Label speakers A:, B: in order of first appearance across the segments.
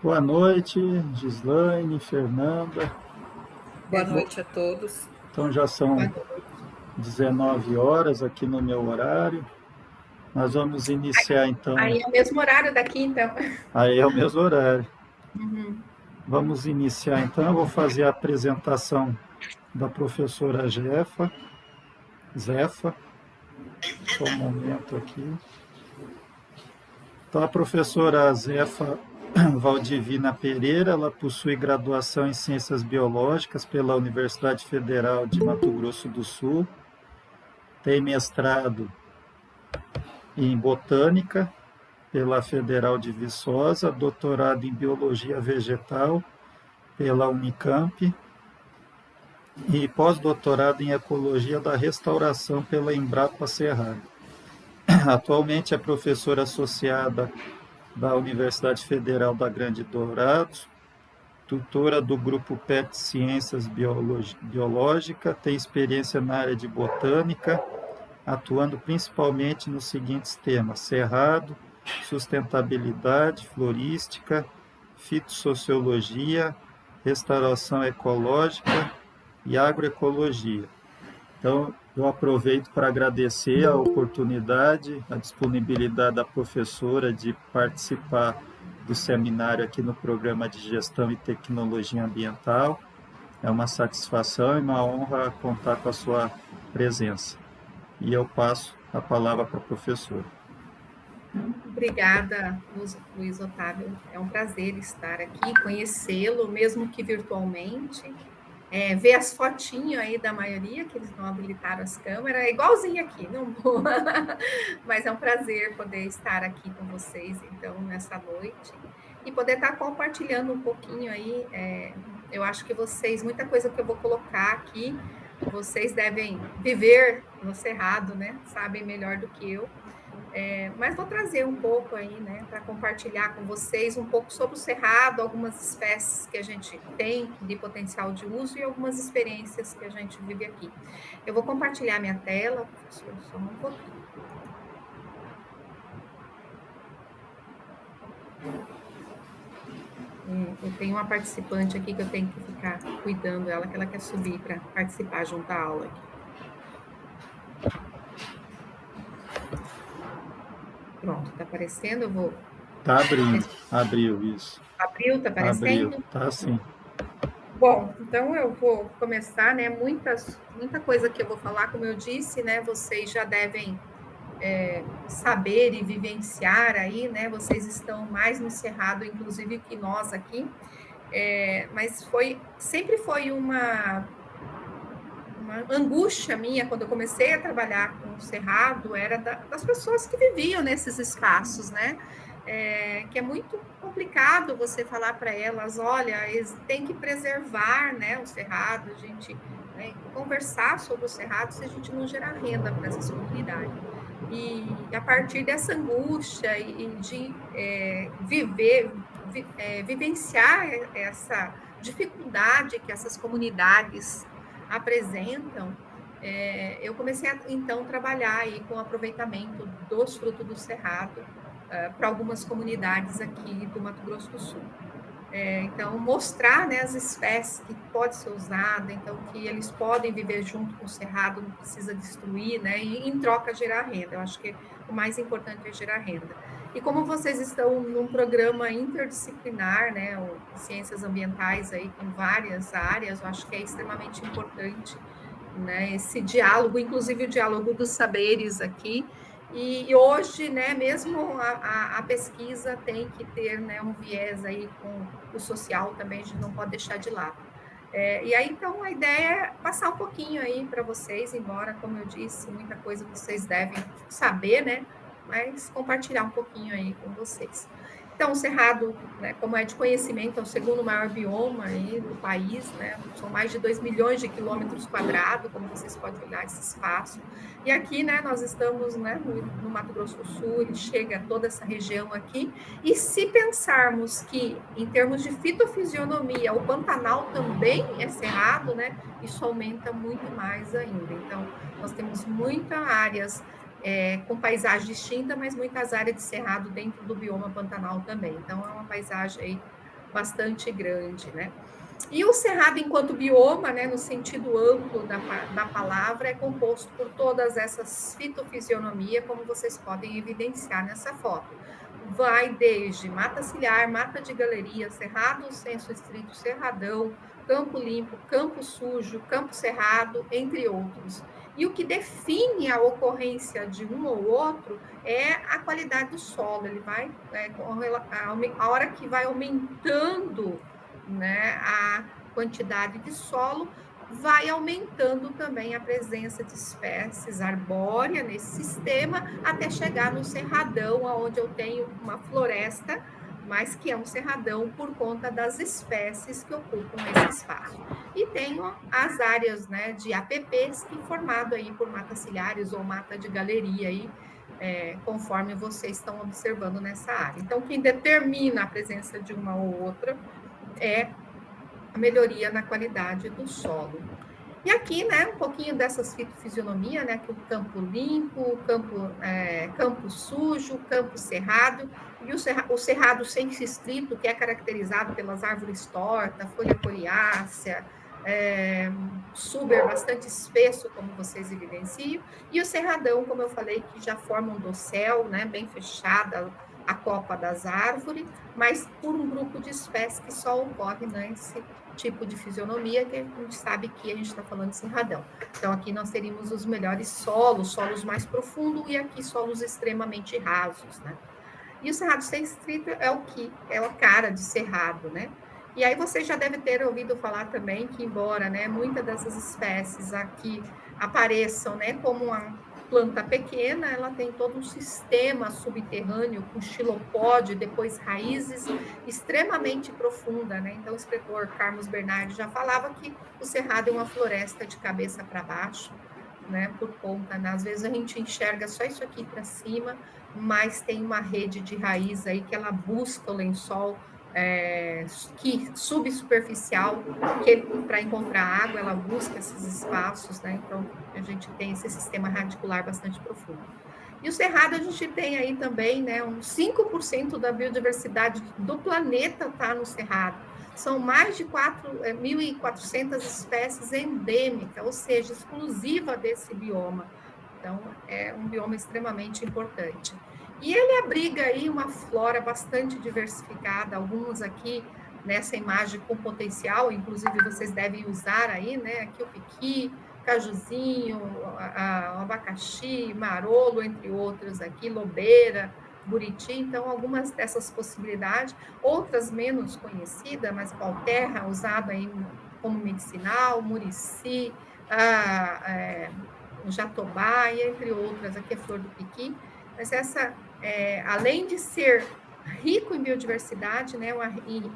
A: Boa noite, Gislaine, Fernanda.
B: Boa noite a todos.
A: Então já são 19 horas aqui no meu horário. Nós vamos iniciar então.
B: Aí é o mesmo horário daqui, então.
A: Aí é o mesmo horário.
B: Uhum.
A: Vamos iniciar então. Eu vou fazer a apresentação da professora Zefa. Só um momento aqui. Então, a professora Zefa Valdivina Pereira, ela possui graduação em Ciências Biológicas pela Universidade Federal de Mato Grosso do Sul, tem mestrado em Botânica pela Federal de Viçosa, doutorado em Biologia Vegetal pela Unicamp e pós-doutorado em Ecologia da Restauração pela Embrapa Cerrado. Atualmente é professora associada da Universidade Federal da Grande Dourados, tutora do grupo PET Ciências Biológica, tem experiência na área de botânica, atuando principalmente nos seguintes temas: cerrado, sustentabilidade, florística, fitossociologia, restauração ecológica e agroecologia. Então, eu aproveito para agradecer a oportunidade, a disponibilidade da professora de participar do seminário aqui no programa de Gestão e Tecnologia Ambiental. É uma satisfação e uma honra contar com a sua presença. E eu passo a palavra para a professora.
B: Obrigada, Luiz Otávio. É um prazer estar aqui, conhecê-lo, mesmo que virtualmente. Ver as fotinhas aí da maioria, que eles não habilitaram as câmeras, é igualzinho aqui, não vou. Mas é um prazer poder estar aqui com vocês, então, nessa noite, e poder estar compartilhando um pouquinho aí. Eu acho que vocês, muita coisa que eu vou colocar aqui, vocês devem viver no Cerrado, né? Sabem melhor do que eu. Mas vou trazer um pouco aí, né, para compartilhar com vocês um pouco sobre o Cerrado, algumas espécies que a gente tem de potencial de uso e algumas experiências que a gente vive aqui. Eu vou compartilhar minha tela, professor, só um pouquinho. Eu tenho uma participante aqui que eu tenho que ficar cuidando dela, que ela quer subir para participar junto à aula aqui. Pronto, está aparecendo, eu vou...
A: Está abrindo, abriu isso.
B: Abriu, está aparecendo?
A: Abriu, está sim.
B: Bom, então eu vou começar, né? Muita coisa que eu vou falar, como eu disse, né? Vocês já devem saber e vivenciar aí, né? Vocês estão mais no Cerrado, inclusive, que nós aqui. Mas sempre foi uma angústia minha quando eu comecei a trabalhar com o Cerrado, era das pessoas que viviam nesses espaços, né? Que é muito complicado você falar para elas, olha, tem que preservar, né, o Cerrado, a gente, né, conversar sobre o Cerrado se a gente não gerar renda para essas comunidades. E a partir dessa angústia e de vivenciar essa dificuldade que essas comunidades apresentam, eu comecei a, então, trabalhar aí com o aproveitamento dos frutos do Cerrado para algumas comunidades aqui do Mato Grosso do Sul. Então, mostrar, né, as espécies que podem ser usadas, então, que eles podem viver junto com o Cerrado, não precisa destruir, né, e em troca gerar renda. Eu acho que o mais importante é gerar renda. E como vocês estão num programa interdisciplinar, né, ciências ambientais aí com várias áreas, eu acho que é extremamente importante, né, esse diálogo, inclusive o diálogo dos saberes aqui. E hoje, né, mesmo a pesquisa tem que ter, né, um viés aí com o social também, a gente não pode deixar de lado. E aí, então, a ideia é passar um pouquinho aí para vocês, embora, como eu disse, muita coisa vocês devem saber, né, mas compartilhar um pouquinho aí com vocês. Então, o Cerrado, né, como é de conhecimento, é o segundo maior bioma aí do país, né? São mais de 2 milhões de quilômetros quadrados, como vocês podem olhar esse espaço. E aqui, né, nós estamos, né, no Mato Grosso do Sul, ele chega a toda essa região aqui. E se pensarmos que, em termos de fitofisionomia, o Pantanal também é cerrado, né? Isso aumenta muito mais ainda. Então, nós temos muitas áreas com paisagem distinta, mas muitas áreas de cerrado dentro do bioma Pantanal também. Então, é uma paisagem aí bastante grande, né? E o cerrado, enquanto bioma, né, no sentido amplo da palavra, é composto por todas essas fitofisionomias, como vocês podem evidenciar nessa foto. Vai desde mata ciliar, mata de galeria, cerrado, senso estrito, cerradão, campo limpo, campo sujo, campo cerrado, entre outros. E o que define a ocorrência de um ou outro é a qualidade do solo. Ele vai, a hora que vai aumentando, né, a quantidade de solo, vai aumentando também a presença de espécies arbóreas nesse sistema, até chegar no cerradão, onde eu tenho uma floresta, mas que é um cerradão por conta das espécies que ocupam esse espaço. E tenho as áreas, né, de APPs, que formado aí por matas ciliares ou mata de galeria aí, conforme vocês estão observando nessa área. Então, quem determina a presença de uma ou outra é a melhoria na qualidade do solo. E aqui, né, um pouquinho dessas fitofisionomia, né, que o campo limpo, campo sujo, campo cerrado, e o cerrado sem estrito, que é caracterizado pelas árvores tortas, folha coriácea, suber bastante espesso, como vocês evidenciam, e o cerradão, como eu falei, que já forma um dossel, né, bem fechada a copa das árvores, mas por um grupo de espécies que só ocorre nesse tipo de fisionomia, que a gente sabe que a gente está falando de cerradão. Então, aqui nós teríamos os melhores solos mais profundos, e aqui solos extremamente rasos, né? E o cerrado sem estrito é o que? É a cara de cerrado, né? E aí você já deve ter ouvido falar também que, embora, né, muitas dessas espécies aqui apareçam, né, como uma planta pequena, ela tem todo um sistema subterrâneo com xilopode, depois raízes extremamente profunda, né? Então, o escritor Carlos Bernardi já falava que o cerrado é uma floresta de cabeça para baixo, né? Por conta, né? Às vezes a gente enxerga só isso aqui para cima, mas tem uma rede de raiz aí que ela busca o lençol que subsuperficial, que para encontrar água ela busca esses espaços, né? Então a gente tem esse sistema radicular bastante profundo. E o cerrado a gente tem aí também, né, uns 5% da biodiversidade do planeta está no cerrado. São mais de 1.400 espécies endêmicas, ou seja, exclusiva desse bioma. Então, é um bioma extremamente importante. E ele abriga aí uma flora bastante diversificada, alguns aqui nessa imagem com potencial, inclusive vocês devem usar aí, né? Aqui o piqui, cajuzinho, o abacaxi, marolo, entre outros aqui, lobeira, buriti. Então, algumas dessas possibilidades, outras menos conhecidas, mas pau-terra, usado aí como medicinal, murici, o jatobá, e entre outras, aqui a flor do piqui. Mas essa, além de ser rico em biodiversidade, né,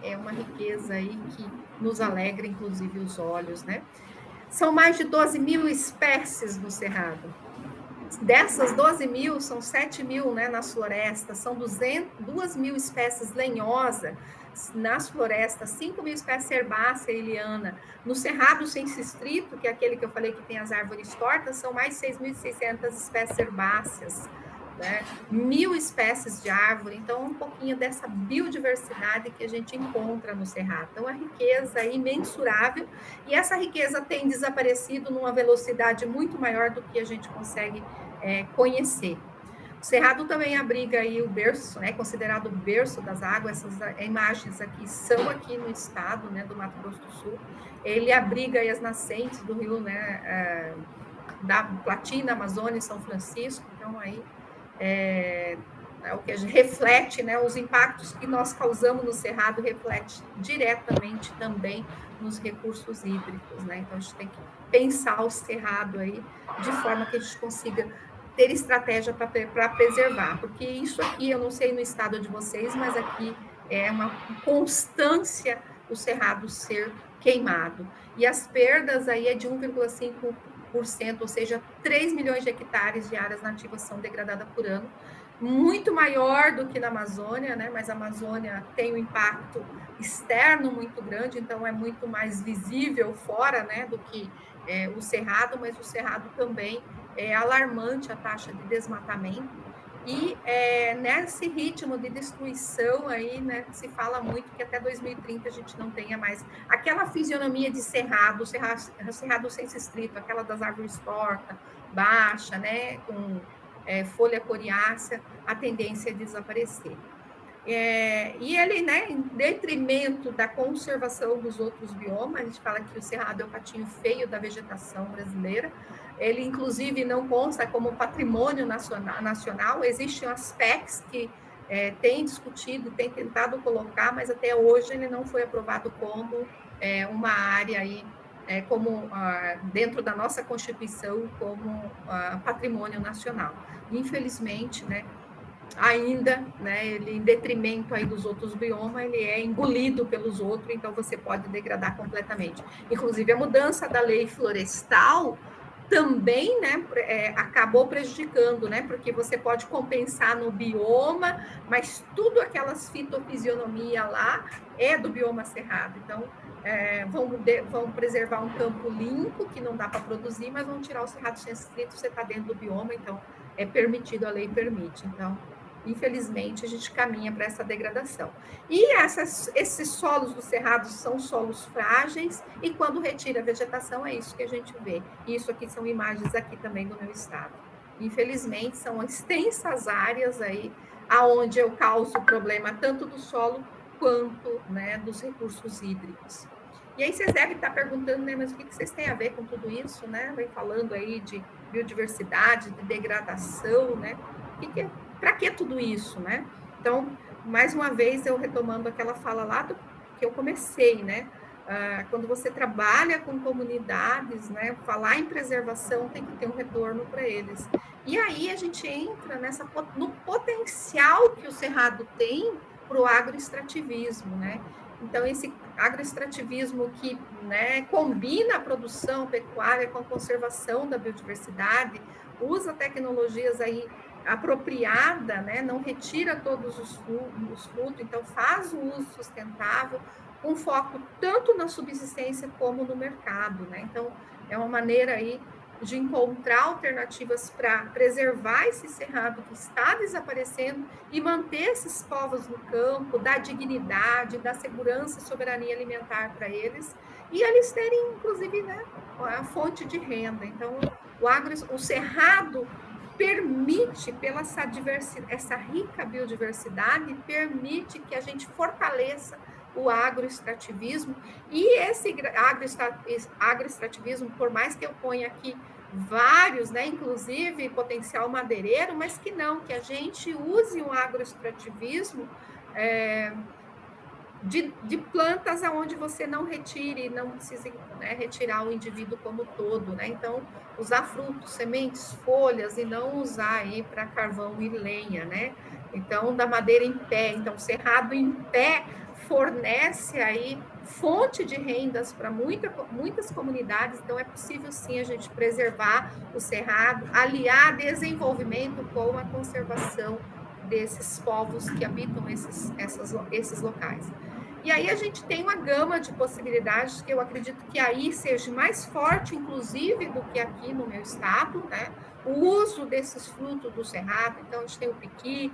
B: é uma riqueza aí que nos alegra, inclusive, os olhos, né? São mais de 12 mil espécies no Cerrado. Dessas 12 mil, são 7 mil, né, nas florestas, são 2 mil espécies lenhosas nas florestas, 5 mil espécies herbácea e liana. No Cerrado Senso Estrito, que é aquele que eu falei que tem as árvores tortas, são mais 6.600 espécies herbáceas, né? 1.000 espécies de árvore. Então, um pouquinho dessa biodiversidade que a gente encontra no Cerrado. Então, a riqueza é imensurável, e essa riqueza tem desaparecido numa velocidade muito maior do que a gente consegue conhecer. O Cerrado também abriga aí o berço, né, considerado o berço das águas. Essas imagens aqui são aqui no estado, né, do Mato Grosso do Sul. Ele abriga aí as nascentes do rio, né, da Platina, Amazônia e São Francisco. Então, aí o que a gente reflete, né, os impactos que nós causamos no Cerrado reflete diretamente também nos recursos hídricos, né? Então, a gente tem que pensar o Cerrado aí de forma que a gente consiga ter estratégia para preservar, porque isso aqui, eu não sei no estado de vocês, mas aqui é uma constância o cerrado ser queimado. E as perdas aí é de 1,5%, ou seja, 3 milhões de hectares de áreas nativas são degradadas por ano, muito maior do que na Amazônia, né? Mas a Amazônia tem um impacto externo muito grande, então é muito mais visível fora, né, do que o cerrado, mas o cerrado também é alarmante a taxa de desmatamento. E nesse ritmo de destruição aí, né, se fala muito que até 2030 a gente não tenha mais aquela fisionomia de cerrado, cerrado senso-estrito, aquela das árvores tortas, baixa, né, com folha coriácea, a tendência é desaparecer. E ele, né, em detrimento da conservação dos outros biomas, a gente fala que o cerrado é o patinho feio da vegetação brasileira, ele inclusive não consta como patrimônio nacional, existem aspectos que têm discutido, têm tentado colocar, mas até hoje ele não foi aprovado como uma área aí, como dentro da nossa Constituição, como patrimônio nacional. Infelizmente, né, ainda, né, ele em detrimento aí dos outros biomas, ele é engolido pelos outros, então você pode degradar completamente. Inclusive a mudança da lei florestal também, né, acabou prejudicando, né, porque você pode compensar no bioma, mas tudo aquelas fitofisionomia lá é do bioma cerrado. Então, vão preservar um campo limpo, que não dá para produzir, mas vão tirar o cerrado restrito, você está dentro do bioma, então é permitido, a lei permite. Então, infelizmente, a gente caminha para essa degradação. E esses solos do cerrado são solos frágeis, e quando retira a vegetação, é isso que a gente vê. E isso aqui são imagens aqui também do meu estado. Infelizmente, são extensas áreas aí, aonde eu causo problema tanto do solo quanto, né, dos recursos hídricos. E aí vocês devem estar perguntando, né, mas o que vocês têm a ver com tudo isso, né? Vem falando aí de biodiversidade, de degradação, né? Para que tudo isso, né? Então, mais uma vez, eu retomando aquela fala lá do que eu comecei, né? Quando você trabalha com comunidades, né? Falar em preservação tem que ter um retorno para eles. E aí a gente entra no potencial que o Cerrado tem para o agroextrativismo, né? Então, esse agroextrativismo que, né, combina a produção pecuária com a conservação da biodiversidade, usa tecnologias aí apropriada, né, não retira todos os frutos, então faz o uso sustentável, com foco tanto na subsistência como no mercado, né? Então, é uma maneira aí de encontrar alternativas para preservar esse cerrado que está desaparecendo e manter esses povos no campo, dar dignidade, dar segurança e soberania alimentar para eles, e eles terem, inclusive, né, a fonte de renda. Então, o cerrado permite, pela essa rica biodiversidade, permite que a gente fortaleça o agroextrativismo, e esse agroextrativismo, por mais que eu ponha aqui vários, né, inclusive potencial madeireiro, mas que a gente use o agroextrativismo de plantas aonde você não retire, não precisa, né, retirar o indivíduo como todo, né? Então, usar frutos, sementes, folhas, e não usar aí para carvão e lenha, né? Então, da madeira em pé. Então, cerrado em pé fornece aí fonte de rendas para muitas comunidades, então é possível sim a gente preservar o cerrado, aliar desenvolvimento com a conservação desses povos que habitam esses locais. E aí a gente tem uma gama de possibilidades que eu acredito que aí seja mais forte, inclusive, do que aqui no meu estado, né? O uso desses frutos do cerrado, então a gente tem o piqui,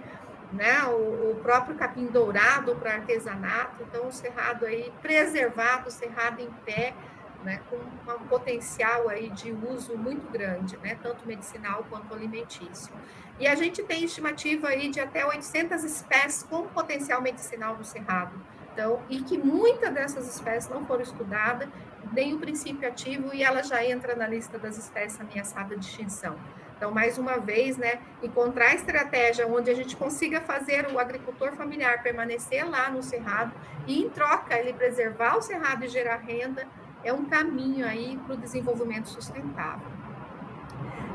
B: né? O próprio capim dourado para artesanato, então o cerrado aí preservado, o cerrado em pé, né? Com um potencial aí de uso muito grande, né? Tanto medicinal quanto alimentício. E a gente tem estimativa aí de até 800 espécies com potencial medicinal do cerrado. Então, e que muitas dessas espécies não foram estudadas, nem o princípio ativo, e ela já entra na lista das espécies ameaçadas de extinção. Então, mais uma vez, né, encontrar estratégia onde a gente consiga fazer o agricultor familiar permanecer lá no cerrado e, em troca, ele preservar o cerrado e gerar renda, é um caminho aí para o desenvolvimento sustentável.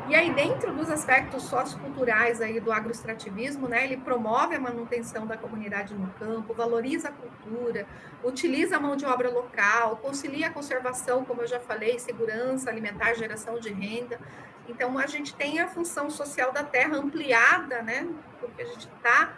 B: E aí, dentro dos aspectos socioculturais aí do agroextrativismo, né, ele promove a manutenção da comunidade no campo, valoriza a cultura, utiliza a mão de obra local, concilia a conservação, como eu já falei, segurança alimentar, geração de renda. Então, a gente tem a função social da terra ampliada, né, porque a gente está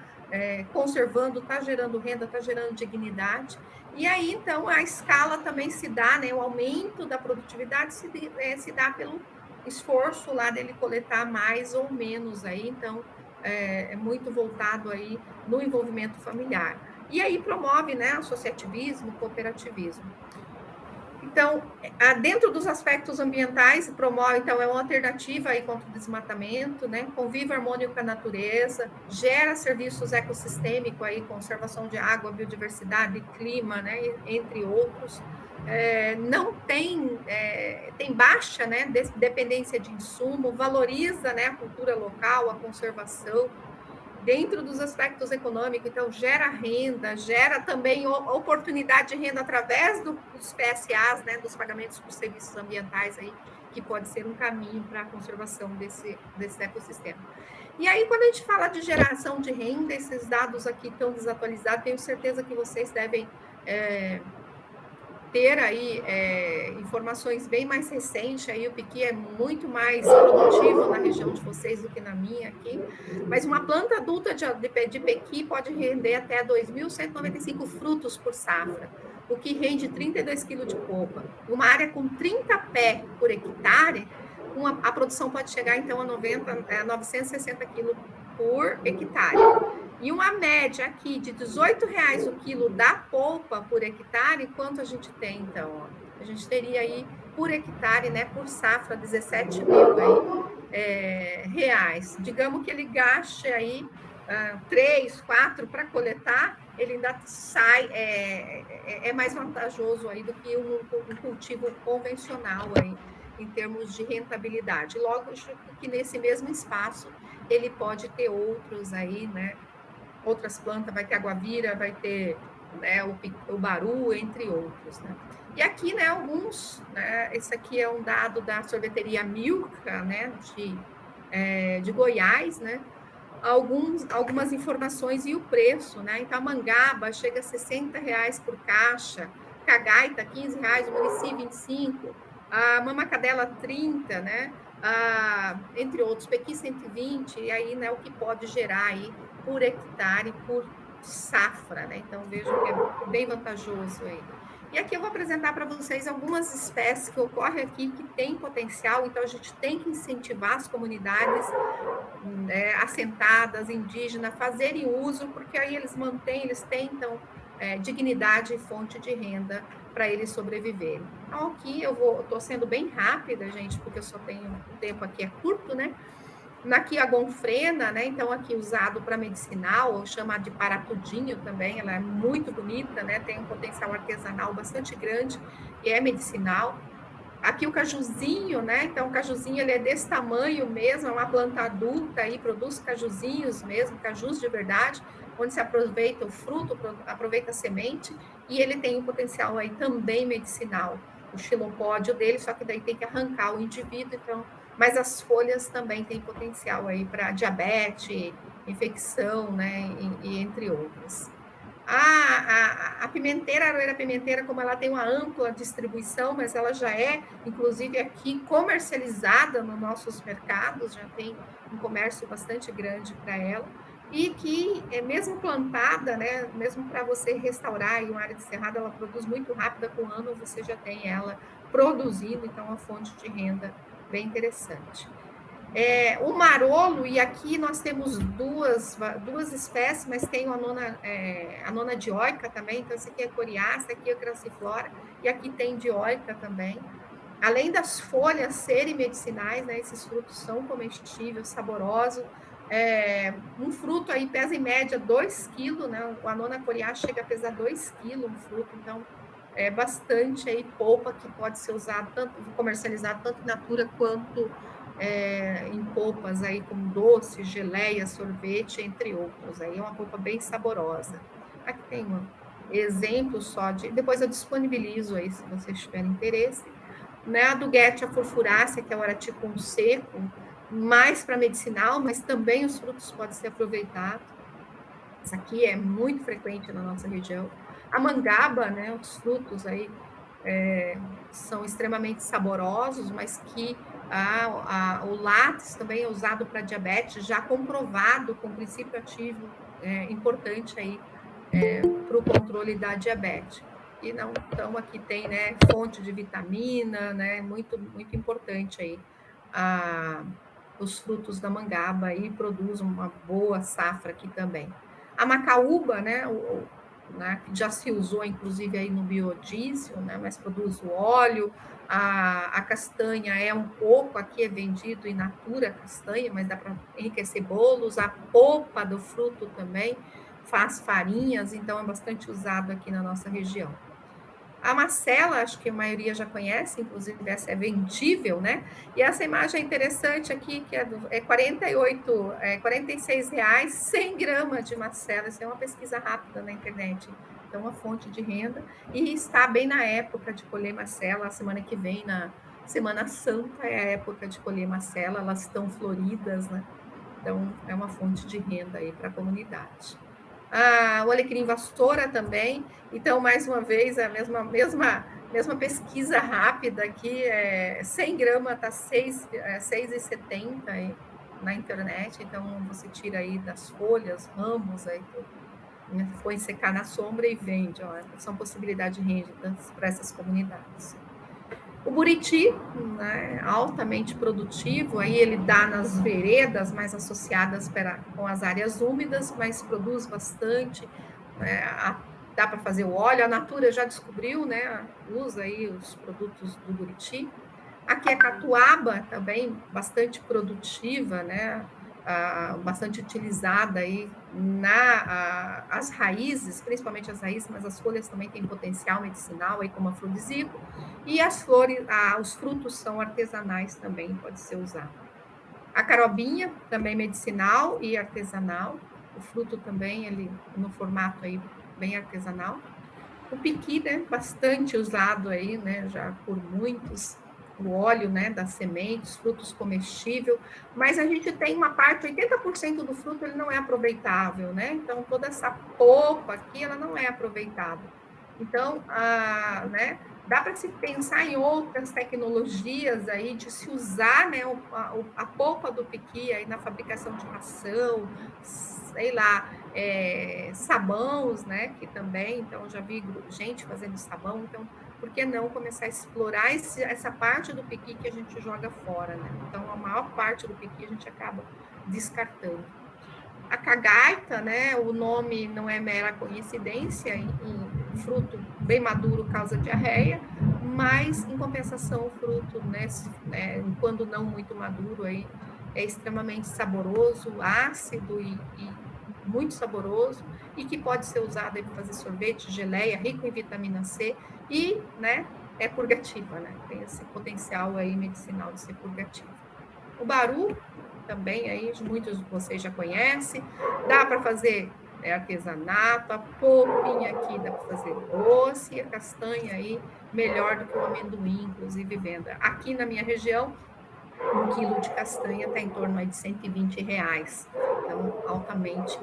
B: conservando, está gerando renda, está gerando dignidade. E aí, então, a escala também se dá, né, o aumento da produtividade se dá pelo esforço lá dele coletar mais ou menos aí, então é muito voltado aí no envolvimento familiar. E aí promove, né, associativismo, cooperativismo. Então, dentro dos aspectos ambientais, promove, então, é uma alternativa aí contra o desmatamento, né? Convive harmônico com a natureza, gera serviços ecossistêmicos aí, conservação de água, biodiversidade, clima, né? Entre outros. Não tem baixa, né, dependência de insumo, valoriza, né, a cultura local, a conservação, dentro dos aspectos econômicos, então gera renda, gera também oportunidade de renda através dos PSAs, né, dos pagamentos por serviços ambientais aí, que pode ser um caminho para a conservação desse ecossistema. E aí, quando a gente fala de geração de renda, esses dados aqui estão desatualizados, tenho certeza que vocês devem ter aí informações bem mais recentes, aí o piqui é muito mais produtivo na região de vocês do que na minha aqui, mas uma planta adulta de pequi pode render até 2.195 frutos por safra, o que rende 32 quilos de polpa. Uma área com 30 pé por hectare, a produção pode chegar então a 960 quilos por hectare. E uma média aqui de R$18 o quilo da polpa por hectare, quanto a gente tem, então? A gente teria aí, por hectare, né, por safra, 17 mil aí, reais. Digamos que ele gaste aí 3, 4 para coletar, ele ainda sai, mais vantajoso aí do que um cultivo convencional aí, em termos de rentabilidade. Logo que nesse mesmo espaço, ele pode ter outros aí, né, outras plantas, vai ter aguavira, vai ter, né, o baru, entre outros, né? E aqui, né, alguns, né, esse aqui é um dado da sorveteria Milka, né, de Goiás, né, algumas informações e o preço, né? Então, a mangaba chega a R$60 por caixa, cagaita, R$15, o Murici, 25, a mamacadela, 30, né? Entre outros, pequi, 120, e aí, né, o que pode gerar aí por hectare, por safra, né? Então, vejo que é bem vantajoso aí. E aqui eu vou apresentar para vocês algumas espécies que ocorrem aqui que têm potencial, então a gente tem que incentivar as comunidades assentadas, indígenas, fazerem uso, porque aí eles tentam dignidade e fonte de renda para eles sobreviverem. Então, aqui eu estou sendo bem rápida, gente, porque eu só tenho, o tempo aqui é curto, né? Aqui a gonfrena, né? Então, aqui usado para medicinal, ou chamado de paratudinho também, ela é muito bonita, né? Tem um potencial artesanal bastante grande e é medicinal. Aqui o cajuzinho, né? Então, o cajuzinho ele é desse tamanho mesmo, é uma planta adulta aí, produz cajuzinhos mesmo, cajus de verdade, onde se aproveita o fruto, aproveita a semente, e ele tem um potencial aí também medicinal, o xilopódio dele, só que daí tem que arrancar o indivíduo, então, mas as folhas também têm potencial aí para diabetes, infecção, né? E entre outras. A pimenteira, a aroeira pimenteira, como ela tem uma ampla distribuição, mas ela já é, inclusive, aqui comercializada nos nossos mercados, já tem um comércio bastante grande para ela, e que, mesmo plantada, né, mesmo para você restaurar em uma área de cerrado, ela produz muito rápida, com um ano você já tem ela produzindo, então, uma fonte de renda bem interessante. O marolo, e aqui nós temos duas espécies, mas tem a nona dioica também, então esse aqui é coriácea, aqui é crassiflora, e aqui tem dioica também. Além das folhas serem medicinais, né, esses frutos são comestíveis, saborosos. Um fruto aí pesa em média 2 quilos, né? A nona coriácea chega a pesar 2 quilos um fruto, então é bastante aí polpa que pode ser usado, comercializado tanto in natura quanto em polpas aí como doce, geleia, sorvete, entre outros. Aí é uma polpa bem saborosa. Aqui tem um exemplo só de... Depois eu disponibilizo aí, se vocês tiverem interesse. Né? A do Guetia furfurácea, que é o araticum seco, mais para medicinal, mas também os frutos podem ser aproveitados. Isso aqui é muito frequente na nossa região. A mangaba, né, os frutos aí são extremamente saborosos, mas que o látex também é usado para diabetes, já comprovado com princípio ativo importante aí para o controle da diabetes. E não, então aqui tem, né, fonte de vitamina, né, muito, muito importante aí. Os frutos da mangaba aí produzem uma boa safra aqui também. A macaúba, né, né, que já se usou inclusive aí no biodiesel, né, mas produz o óleo. A castanha é um pouco, aqui é vendido in natura castanha, mas dá para enriquecer bolos. A polpa do fruto também faz farinhas, então é bastante usado aqui na nossa região. A macela, acho que a maioria já conhece, inclusive essa é vendível, né? E essa imagem é interessante aqui, que é 46 reais, 100 gramas de macela. Isso é uma pesquisa rápida na internet. Então, uma fonte de renda. E está bem na época de colher macela. A semana que vem, na Semana Santa, é a época de colher macela. Elas estão floridas, né? Então, é uma fonte de renda aí para a comunidade. O alecrim vassoura também. Então, mais uma vez, a mesma pesquisa rápida aqui, 100 gramas está 6,70 na internet. Então, você tira aí das folhas, ramos, aí põe secar na sombra e vende. Ó, são possibilidades de renda para essas comunidades. O buriti, né, altamente produtivo, aí ele dá nas veredas mais associadas com as áreas úmidas, mas produz bastante, né, dá para fazer o óleo, a Natura já descobriu, né, usa aí os produtos do buriti. Aqui a catuaba também bastante produtiva, né, bastante utilizada aí as raízes, principalmente as raízes, mas as folhas também têm potencial medicinal aí como afrodisíaco, e as flores, os frutos são artesanais também, pode ser usado. A carobinha também medicinal e artesanal, o fruto também ele no formato aí bem artesanal. O piqui, né, bastante usado aí, né, já por muitos, o óleo, né, das sementes, frutos comestíveis, mas a gente tem uma parte, 80% do fruto ele não é aproveitável, né? Então toda essa polpa aqui ela não é aproveitada. Então, né, dá para se pensar em outras tecnologias aí de se usar, né, a polpa do piqui aí na fabricação de ração, sei lá, sabões, né, que também, então já vi gente fazendo sabão, então por que não começar a explorar essa parte do piqui que a gente joga fora, né? Então a maior parte do piqui a gente acaba descartando. A cagaita, né, o nome não é mera coincidência, em fruto bem maduro causa diarreia, mas em compensação o fruto, né, quando não muito maduro, aí, é extremamente saboroso, ácido e muito saboroso, e que pode ser usado para fazer sorvete, geleia, rico em vitamina C, e, né, é purgativa, né, tem esse potencial aí medicinal de ser purgativa. O baru, também aí muitos de vocês já conhecem, dá para fazer artesanato, a polpinha aqui dá para fazer doce, e a castanha aí melhor do que o amendoim, inclusive venda. Aqui na minha região, 1 quilo de castanha está em torno aí de 120 reais, então altamente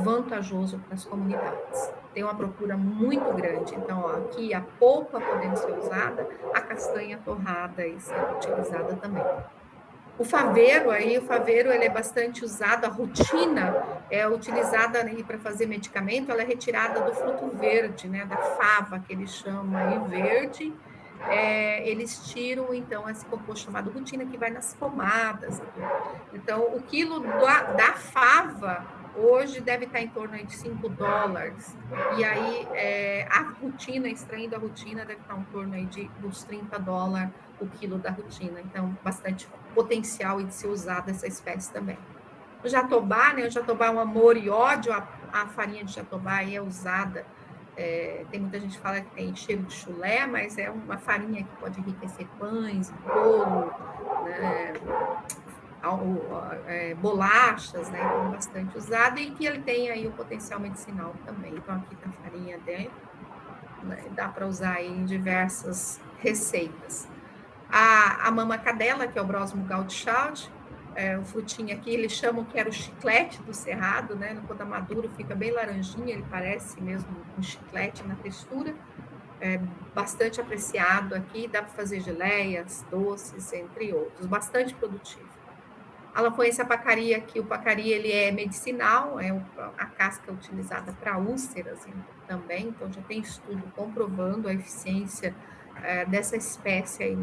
B: vantajoso para as comunidades. Tem uma procura muito grande, então ó, aqui a polpa podendo ser usada, a castanha torrada e sendo utilizada também. O faveiro ele é bastante usado, a rutina é utilizada para fazer medicamento, ela é retirada do fruto verde, né, da fava, que eles chamam aí verde. Eles tiram, então, esse composto chamado rutina, que vai nas pomadas. Então, o quilo da fava, hoje, deve estar em torno de $5. E aí, a rutina, extraindo a rutina, deve estar em torno aí dos $30 o quilo da rutina. Então, bastante potencial de ser usada essa espécie também. O jatobá, né? O jatobá é um amor e ódio. A farinha de jatobá aí é usada. Tem muita gente que fala que tem cheiro de chulé, mas é uma farinha que pode enriquecer pães, bolo, né? Bolachas, né? Então, bastante usada, e que ele tem aí o potencial medicinal também. Então, aqui tem a farinha dentro, né? Dá para usar aí em diversas receitas. A mama cadela, que é o Brosmo gaudichaud, o frutinho aqui, eles chamam que era o chiclete do cerrado, né? Quando é maduro fica bem laranjinha, ele parece mesmo um chiclete na textura, é bastante apreciado aqui, dá para fazer geleias, doces, entre outros, bastante produtivo. A Lafoense pacaria, que o pacari ele é medicinal, a casca é utilizada para úlceras também, então já tem estudo comprovando a eficiência dessa espécie aí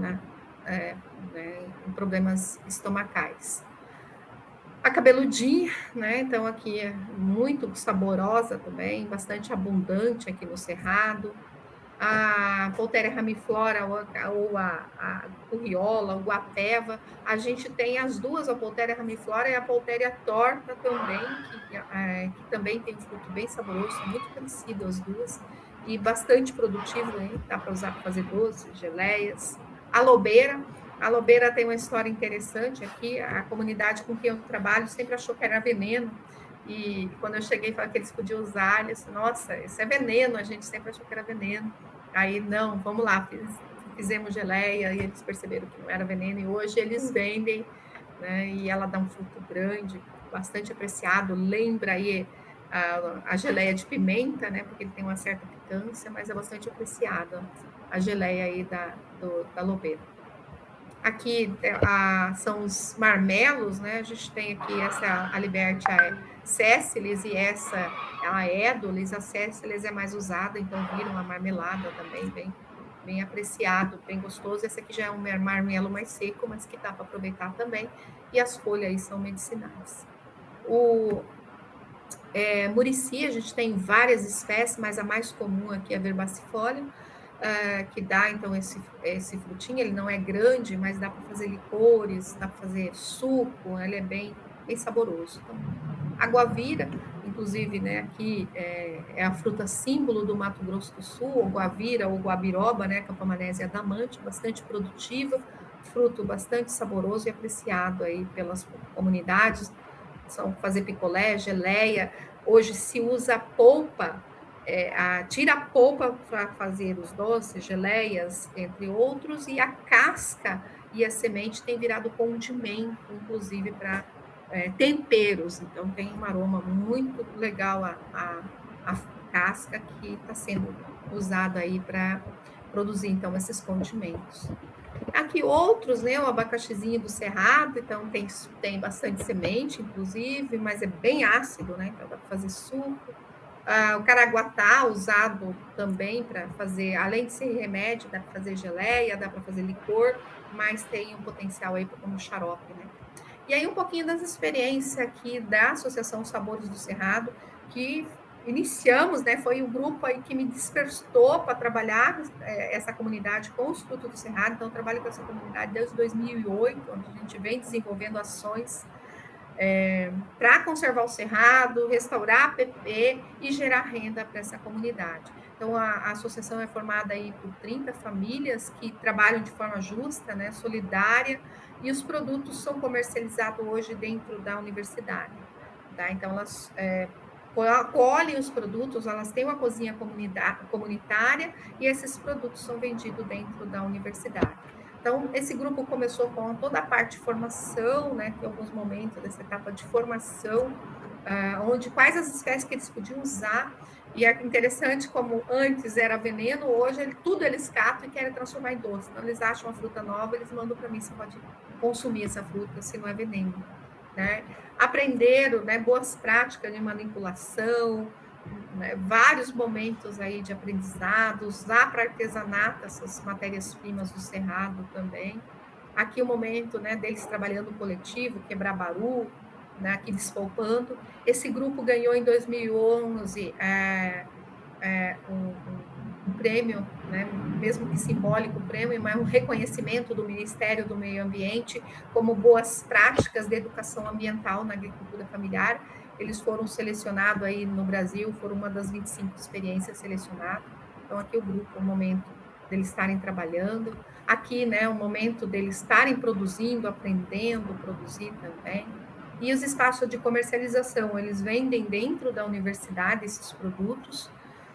B: em problemas estomacais. A cabeludinha, né? Então aqui é muito saborosa também, bastante abundante aqui no Cerrado. A Polteria ramiflora ou a curriola, o guapeva, a gente tem as duas, a Polteria ramiflora e a Polteria torta também, que também tem um fruto bem saboroso, são muito parecidas as duas, e bastante produtivo, hein? Dá para usar para fazer doces, geleias. A lobeira tem uma história interessante aqui, a comunidade com quem eu trabalho sempre achou que era veneno, e quando eu cheguei e falei que eles podiam usar, eles disseram, nossa, isso é veneno, a gente sempre achou que era veneno. Aí, não, vamos lá, fizemos geleia e eles perceberam que não era veneno e hoje eles vendem, né? E ela dá um fruto grande, bastante apreciado, lembra aí a geleia de pimenta, né? Porque ele tem uma certa picância, mas é bastante apreciada a geleia aí da lobeira. Aqui são os marmelos, né? A gente tem aqui essa, a Libertia Sessilis e essa, a Édolis. A Sessilis é mais usada, então vira uma marmelada também, bem apreciado, bem gostoso. Esse aqui já é um marmelo mais seco, mas que dá para aproveitar também. E as folhas aí são medicinais. O Murici, a gente tem várias espécies, mas a mais comum aqui é a Verbacifolia, que dá, então, esse frutinho. Ele não é grande, mas dá para fazer licores, dá para fazer suco, ele é bem saboroso. Então, a guavira, inclusive, né, aqui é a fruta símbolo do Mato Grosso do Sul, ou guavira, ou guabiroba, né, Campamanésia adamante, bastante produtiva, fruto bastante saboroso e apreciado aí pelas comunidades. São fazer picolé, geleia. Hoje se usa a polpa, tira a polpa para fazer os doces, geleias, entre outros, e a casca e a semente tem virado condimento, inclusive para temperos. Então tem um aroma muito legal a casca que está sendo usada aí para produzir então esses condimentos. Aqui outros, né? O abacaxizinho do Cerrado, então tem bastante semente, inclusive, mas é bem ácido, né? Então dá para fazer suco. O caraguatá, usado também para fazer, além de ser remédio, dá para fazer geleia, dá para fazer licor, mas tem um potencial aí como xarope, né? E aí um pouquinho das experiências aqui da Associação Sabores do Cerrado, que iniciamos, né, foi o grupo aí que me despertou para trabalhar essa comunidade com os frutos do Cerrado. Então eu trabalho com essa comunidade desde 2008, onde a gente vem desenvolvendo ações para conservar o cerrado, restaurar a PP e gerar renda para essa comunidade. Então, a associação é formada aí por 30 famílias que trabalham de forma justa, né, solidária, e os produtos são comercializados hoje dentro da universidade. Tá? Então, elas colhem os produtos, elas têm uma cozinha comunitária e esses produtos são vendidos dentro da universidade. Então, esse grupo começou com toda a parte de formação, né? Tem alguns momentos dessa etapa de formação, onde quais as espécies que eles podiam usar. E é interessante como antes era veneno, hoje tudo eles catam e querem transformar em doce. Então, eles acham uma fruta nova, eles mandam para mim, você pode consumir essa fruta se não é veneno. Né? Aprenderam, né, boas práticas de manipulação, né, vários momentos aí de aprendizado, usar para artesanato essas matérias-primas do Cerrado também. Aqui o momento, né, deles trabalhando coletivo, quebrar baru, né, aqui despolpando. Esse grupo ganhou em 2011 um prêmio, né, mesmo que simbólico prêmio, mas um reconhecimento do Ministério do Meio Ambiente como boas práticas de educação ambiental na agricultura familiar. Eles foram selecionados aí no Brasil, foram uma das 25 experiências selecionadas. Então, aqui o grupo, o momento deles estarem trabalhando. Aqui, né, o momento deles estarem produzindo, aprendendo, produzir também. E os espaços de comercialização, eles vendem dentro da universidade esses produtos,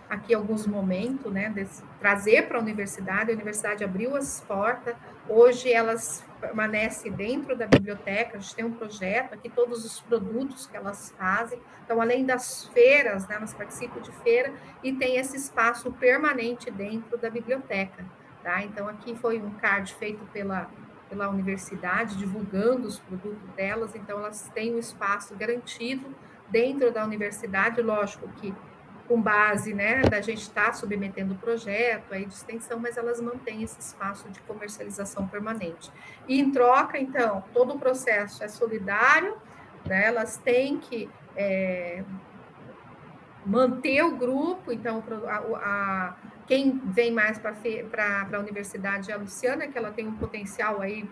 B: aqui alguns momentos, né, trazer para a universidade abriu as portas, hoje elas permanecem dentro da biblioteca, a gente tem um projeto aqui, todos os produtos que elas fazem, então além das feiras, né, elas participam de feira e tem esse espaço permanente dentro da biblioteca, tá? Então aqui foi um card feito pela universidade, divulgando os produtos delas, então elas têm um espaço garantido dentro da universidade, lógico que com base, né, da gente estar submetendo o projeto aí de extensão, mas elas mantêm esse espaço de comercialização permanente. E em troca, então, todo o processo é solidário, né, elas têm que manter o grupo, então quem vem mais para a universidade é a Luciana, que ela tem um potencial aí,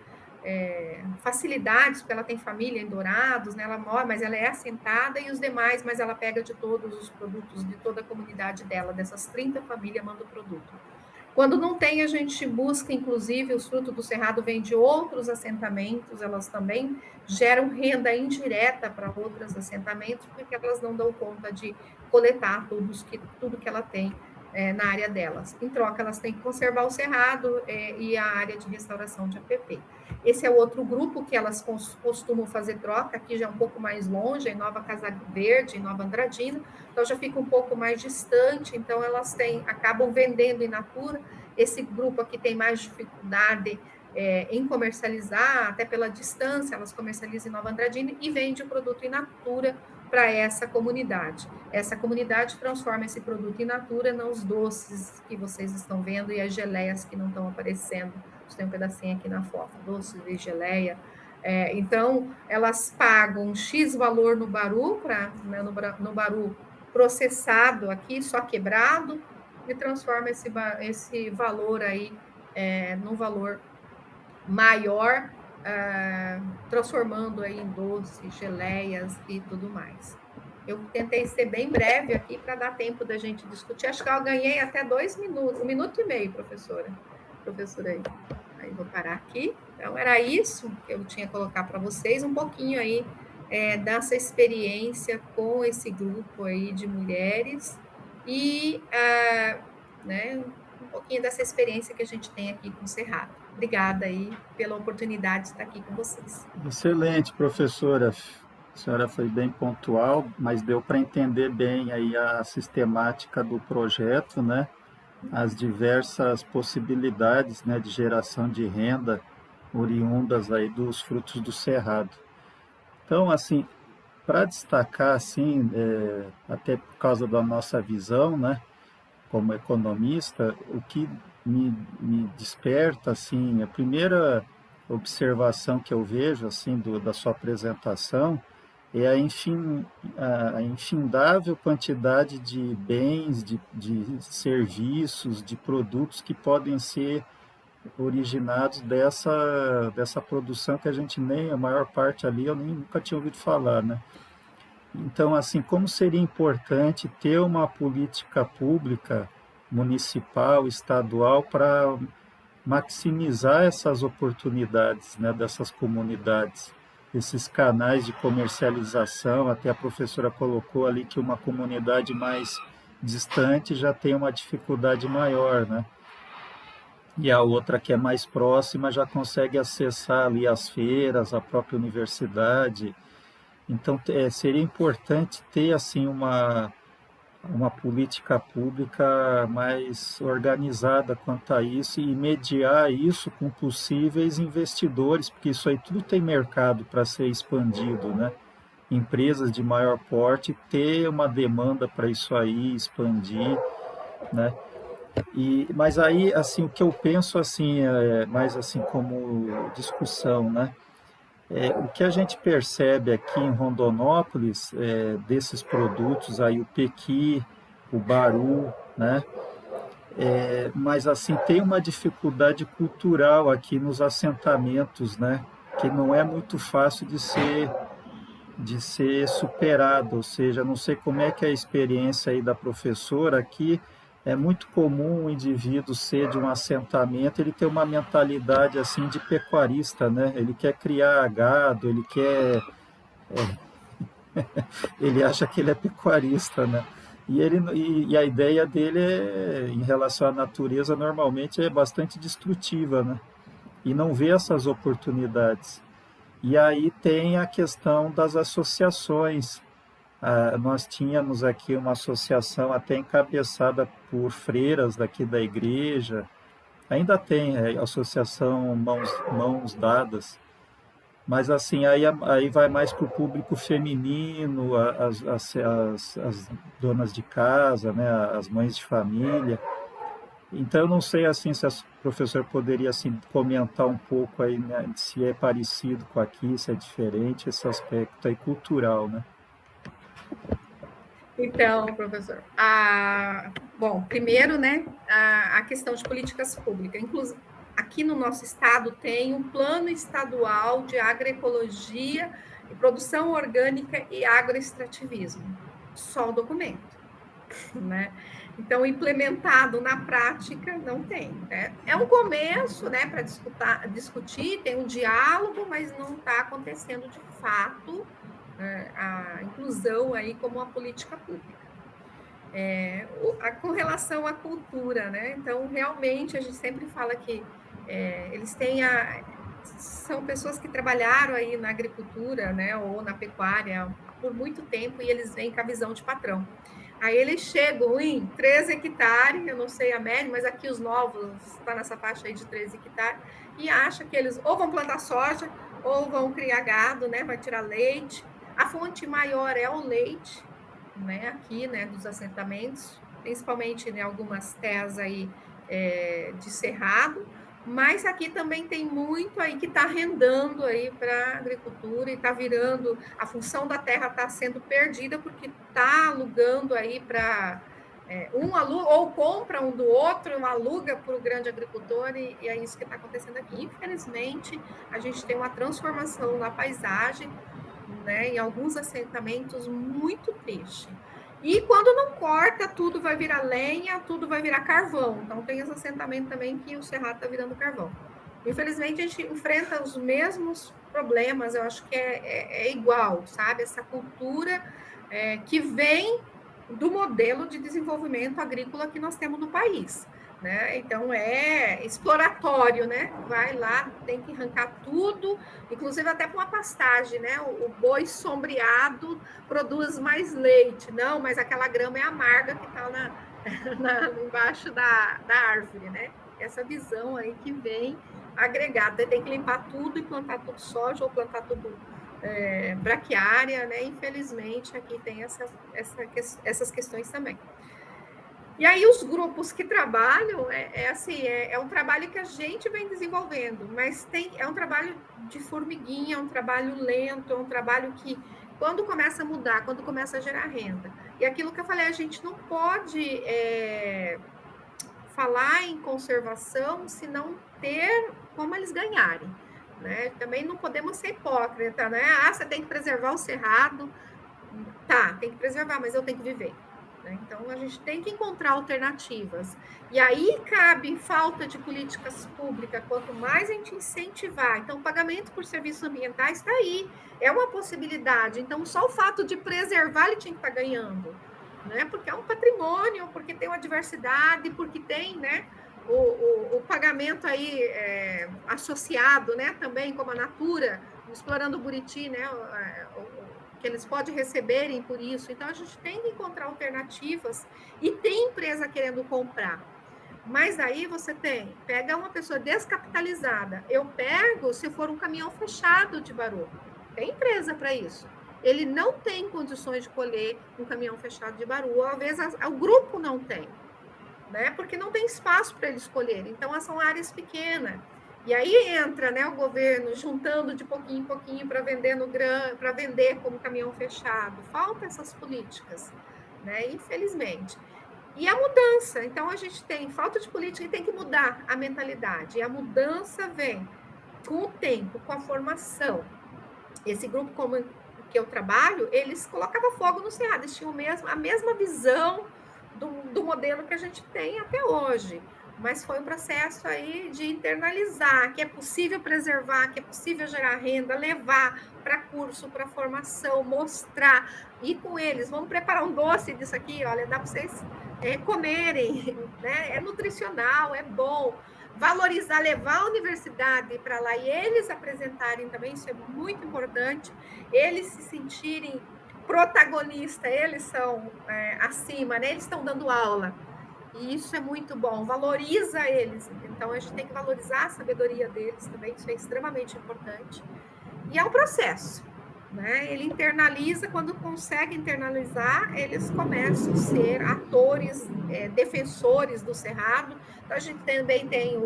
B: facilidades, porque ela tem família em Dourados, né? Ela mora, mas ela é assentada, e os demais, mas ela pega de todos os produtos de toda a comunidade dela, dessas 30 famílias, manda o produto. Quando não tem, a gente busca, inclusive, os frutos do Cerrado vêm de outros assentamentos, elas também geram renda indireta para outros assentamentos, porque elas não dão conta de coletar tudo que ela tem na área delas. Em troca, elas têm que conservar o Cerrado e a área de restauração de APP. Esse é o outro grupo que elas costumam fazer troca, aqui já é um pouco mais longe, em Nova Casa Verde, em Nova Andradina, então já fica um pouco mais distante, então elas acabam vendendo in natura. Esse grupo aqui tem mais dificuldade em comercializar, até pela distância, elas comercializam em Nova Andradina e vende o produto in natura para essa comunidade. Essa comunidade transforma esse produto in natura nos doces que vocês estão vendo e as geleias que não estão aparecendo. Tem um pedacinho aqui na foto, doces e geleia. Então, elas pagam um X valor no baru, né, no baru processado aqui, só quebrado, e transforma esse valor aí num valor maior, transformando aí em doces, geleias e tudo mais. Eu tentei ser bem breve aqui para dar tempo da gente discutir. Acho que eu ganhei até 2 minutos, 1 minuto e meio, professora aí. Aí vou parar aqui. Então, era isso que eu tinha que colocar para vocês, um pouquinho aí dessa experiência com esse grupo aí de mulheres e né, um pouquinho dessa experiência que a gente tem aqui com o Cerrado. Obrigada aí pela oportunidade de estar aqui com vocês.
A: Excelente, professora. A senhora foi bem pontual, mas deu para entender bem aí a sistemática do projeto, né? As diversas possibilidades, né, de geração de renda oriundas aí dos frutos do cerrado. Então, assim, para destacar, assim, até por causa da nossa visão, né, como economista, o que me desperta, assim, a primeira observação que eu vejo, assim, da sua apresentação, é a infindável quantidade de bens, de serviços, de produtos que podem ser originados dessa produção que a gente nem, a maior parte ali, eu nem nunca tinha ouvido falar, né? Então, assim, como seria importante ter uma política pública, municipal, estadual, para maximizar essas oportunidades, né, dessas comunidades, esses canais de comercialização. Até a professora colocou ali que uma comunidade mais distante já tem uma dificuldade maior, né? E a outra que é mais próxima já consegue acessar ali as feiras, a própria universidade. Então, seria importante ter assim uma política pública mais organizada quanto a isso e mediar isso com possíveis investidores, porque isso aí tudo tem mercado para ser expandido, né? Empresas de maior porte ter uma demanda para isso aí expandir, né? Mas aí, assim, o que eu penso assim, mais assim como discussão, né? O que a gente percebe aqui em Rondonópolis, desses produtos aí, o pequi, o baru, né? Mas assim, tem uma dificuldade cultural aqui nos assentamentos, né? Que não é muito fácil de ser superado, ou seja, não sei como é que é a experiência aí da professora aqui. É muito comum o indivíduo ser de um assentamento, ele ter uma mentalidade assim de pecuarista, né? Ele quer criar gado, ele acha que ele é pecuarista, né? E a ideia dele em relação à natureza normalmente é bastante destrutiva, né? E não vê essas oportunidades. E aí tem a questão das associações. Nós tínhamos aqui uma associação até encabeçada por freiras daqui da igreja, ainda tem a associação Mãos Dadas, mas assim, aí vai mais para o público feminino, as donas de casa, né, as mães de família. Então, eu não sei assim se o professor poderia assim comentar um pouco aí, né, se é parecido com aqui, se é diferente esse aspecto aí cultural, né?
B: Então, professor, bom, primeiro, né, a questão de políticas públicas. Inclusive, aqui no nosso estado tem um plano estadual de agroecologia e produção orgânica e agroextrativismo. Só o documento, né? Então, implementado na prática, não tem. Né? É um começo, né, para discutir, tem um diálogo, mas não está acontecendo de fato a inclusão aí como uma política pública. Com relação à cultura, né? Então, realmente, a gente sempre fala que eles têm são pessoas que trabalharam aí na agricultura, né, ou na pecuária por muito tempo e eles vêm com a visão de patrão. Aí eles chegam em 13 hectares, eu não sei a média, mas aqui os novos está nessa faixa aí de 13 hectares, e acha que eles ou vão plantar soja ou vão criar gado, né, vai tirar leite. A fonte maior é o leite, né, aqui, né, dos assentamentos, principalmente em algumas terras aí de cerrado, mas aqui também tem muito aí que está rendando aí para a agricultura e está virando, a função da terra está sendo perdida porque está alugando aí para um aluga ou compra um do outro, um aluga para o grande agricultor e é isso que está acontecendo aqui. Infelizmente, a gente tem uma transformação na paisagem, né, em alguns assentamentos muito triste. E quando não corta, tudo vai virar lenha, tudo vai virar carvão. Então tem esse assentamento também que o cerrado está virando carvão. Infelizmente, a gente enfrenta os mesmos problemas, eu acho que é igual, sabe? Essa cultura que vem do modelo de desenvolvimento agrícola que nós temos no país. Né? Então é exploratório, né? Vai lá, tem que arrancar tudo, inclusive até para uma pastagem, né? O boi sombreado produz mais leite, não, mas aquela grama é amarga que está embaixo da árvore, né? Essa visão aí que vem agregada, tem que limpar tudo e plantar tudo soja ou plantar tudo braquiária, né? Infelizmente aqui tem essas questões também. E aí os grupos que trabalham, é um trabalho que a gente vem desenvolvendo, mas é um trabalho de formiguinha, é um trabalho lento, é um trabalho que, quando começa a mudar, quando começa a gerar renda. E aquilo que eu falei, a gente não pode falar em conservação se não ter como eles ganharem. Né? Também não podemos ser hipócritas, né? Você tem que preservar o cerrado. Tá, tem que preservar, mas eu tenho que viver. Né? Então, a gente tem que encontrar alternativas. E aí cabe falta de políticas públicas, quanto mais a gente incentivar. Então, o pagamento por serviços ambientais está aí, é uma possibilidade. Então, só o fato de preservar, ele tinha que estar ganhando. Né? Porque é um patrimônio, porque tem uma diversidade, porque tem, né, o pagamento aí associado, né, também como a Natura, explorando o Buriti, né, que eles podem receberem por isso. Então, a gente tem que encontrar alternativas e tem empresa querendo comprar. Mas aí você pega uma pessoa descapitalizada. Eu pego se for um caminhão fechado de Baru. Tem empresa para isso. Ele não tem condições de colher um caminhão fechado de Baru. Às vezes, o grupo não tem, né? Porque não tem espaço para ele escolher. Então, são áreas pequenas. E aí entra, né, o governo juntando de pouquinho em pouquinho para vender como caminhão fechado. Falta essas políticas, né? Infelizmente. E a mudança, então a gente tem falta de política e tem que mudar a mentalidade. E a mudança vem com o tempo, com a formação. Esse grupo como que eu trabalho, eles colocavam fogo no cerrado, eles tinham a mesma visão do modelo que a gente tem até hoje. mas foi um processo aí de internalizar que é possível preservar, que é possível gerar renda, levar para curso, para formação, mostrar, ir com eles, vamos preparar um doce disso aqui, olha, dá para vocês comerem, né? É nutricional, é bom. Valorizar, levar a universidade para lá e eles apresentarem também, isso é muito importante, eles se sentirem protagonistas, eles são acima, né? Eles estão dando aula. E isso é muito bom, valoriza eles. Então, a gente tem que valorizar a sabedoria deles também, isso é extremamente importante. E é um processo, né? Ele internaliza, quando consegue internalizar, eles começam a ser atores, defensores do Cerrado. Então, a gente também tem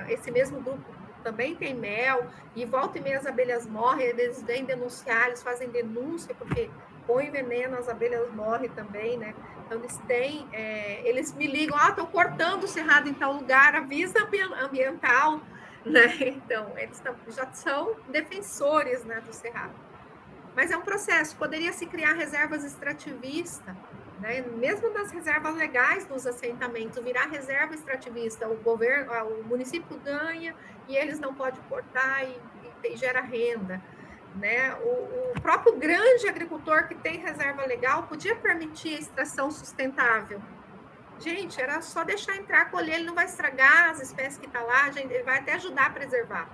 B: esse mesmo grupo, também tem mel, e volta e meia as abelhas morrem, eles vêm denunciar, eles fazem denúncia, porque põe veneno, as abelhas morrem também, né? Então, eles me ligam, estão cortando o cerrado em tal lugar, avisa ambiental, né? Então, eles já são defensores, né, do cerrado. Mas é um processo, poderia se criar reservas extrativistas, né? Mesmo das reservas legais dos assentamentos, virar reserva extrativista, o governo, o município ganha e eles não podem cortar e gera renda. Né? O próprio grande agricultor que tem reserva legal podia permitir a extração sustentável. Gente, era só deixar entrar, colher, ele não vai estragar as espécies que estão lá, ele vai até ajudar a preservar.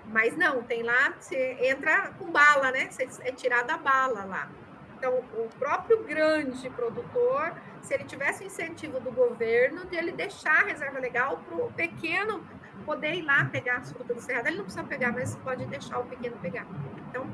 B: Mas não, tem lá, você entra com bala, né? Você é tirada a bala lá. Então, o próprio grande produtor, se ele tivesse o incentivo do governo de ele deixar a reserva legal para o pequeno poder ir lá pegar as frutas do cerrado, ele não precisa pegar, mas pode deixar o pequeno pegar. Então,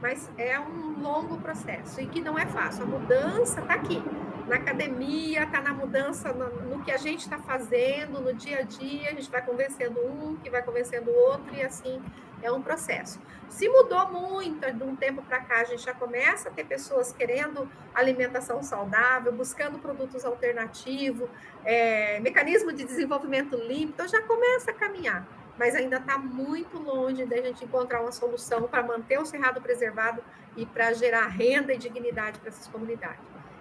B: mas é um longo processo e que não é fácil. A mudança está aqui, na academia, está na mudança no que a gente está fazendo, no dia a dia, a gente vai convencendo um, que vai convencendo o outro, e assim é um processo. Se mudou muito de um tempo para cá, a gente já começa a ter pessoas querendo alimentação saudável, buscando produtos alternativos, mecanismo de desenvolvimento limpo, então já começa a caminhar, mas ainda está muito longe da gente encontrar uma solução para manter o cerrado preservado e para gerar renda e dignidade para essas comunidades.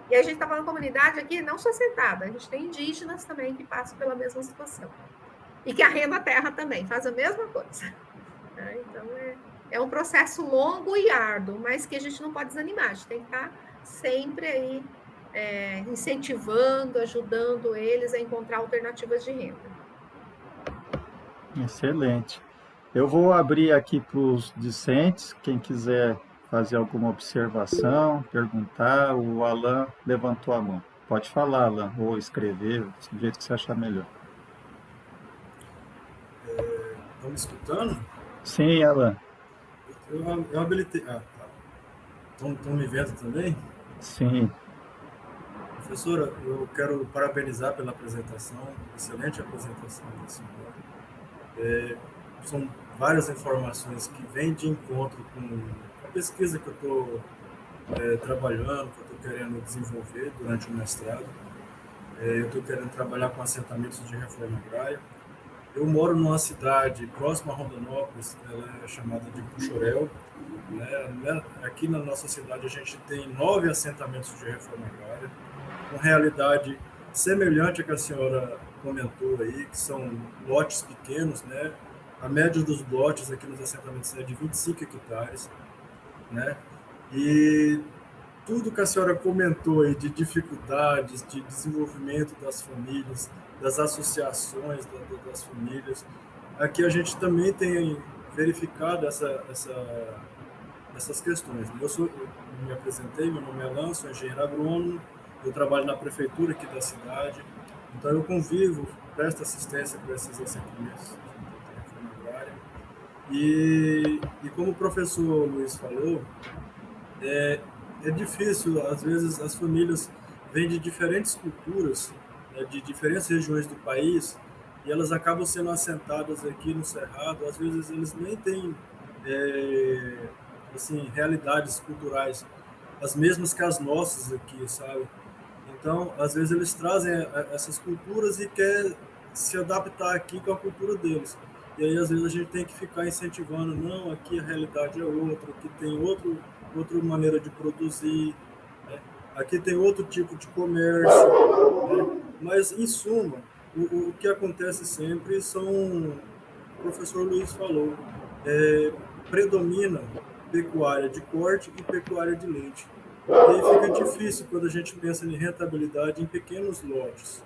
B: E a gente está falando comunidade aqui não só assentada, a gente tem indígenas também que passam pela mesma situação. E que arrenda a terra também, faz a mesma coisa. Então, é um processo longo e árduo, mas que a gente não pode desanimar, a gente tem que estar sempre aí incentivando, ajudando eles a encontrar alternativas de renda.
A: Excelente. Eu vou abrir aqui para os discentes, quem quiser fazer alguma observação, perguntar, o Alan levantou a mão. Pode falar, Alan, ou escrever, do jeito que você achar melhor.
C: Estão me escutando?
A: Sim, Alan.
C: Eu habilitei. Tá. Estão me vendo também?
A: Sim.
C: Professora, eu quero parabenizar pela apresentação, excelente apresentação da senhora. São várias informações que vêm de encontro com a pesquisa que eu estou trabalhando, que eu estou querendo desenvolver durante o mestrado. Eu estou querendo trabalhar com assentamentos de reforma agrária. Eu moro numa cidade próxima a Rondonópolis, ela é chamada de Puxurel. Né? Aqui na nossa cidade a gente tem 9 assentamentos de reforma agrária, com realidade semelhante à que a senhora comentou aí, que são lotes pequenos, né? A média dos lotes aqui nos assentamentos é de 25 hectares, né? E tudo que a senhora comentou aí de dificuldades, de desenvolvimento das famílias, das associações das famílias, aqui a gente também tem verificado essas questões. Eu me apresentei, meu nome é Alan, sou engenheiro agrônomo, eu trabalho na prefeitura aqui da cidade, então eu convivo, presto assistência para esses assentamentos de reforma agrária. E como o professor Luiz falou, é difícil, às vezes as famílias vêm de diferentes culturas, né, de diferentes regiões do país, e elas acabam sendo assentadas aqui no Cerrado, às vezes eles nem têm assim, realidades culturais as mesmas que as nossas aqui, sabe? Então, às vezes eles trazem essas culturas e quer se adaptar aqui com a cultura deles. E aí, às vezes, a gente tem que ficar incentivando, não, aqui a realidade é outra, aqui tem outra maneira de produzir, né? Aqui tem outro tipo de comércio, né? Mas, em suma, o que acontece sempre são, o professor Luiz falou, predomina pecuária de corte e pecuária de leite. E aí fica difícil quando a gente pensa em rentabilidade em pequenos lotes.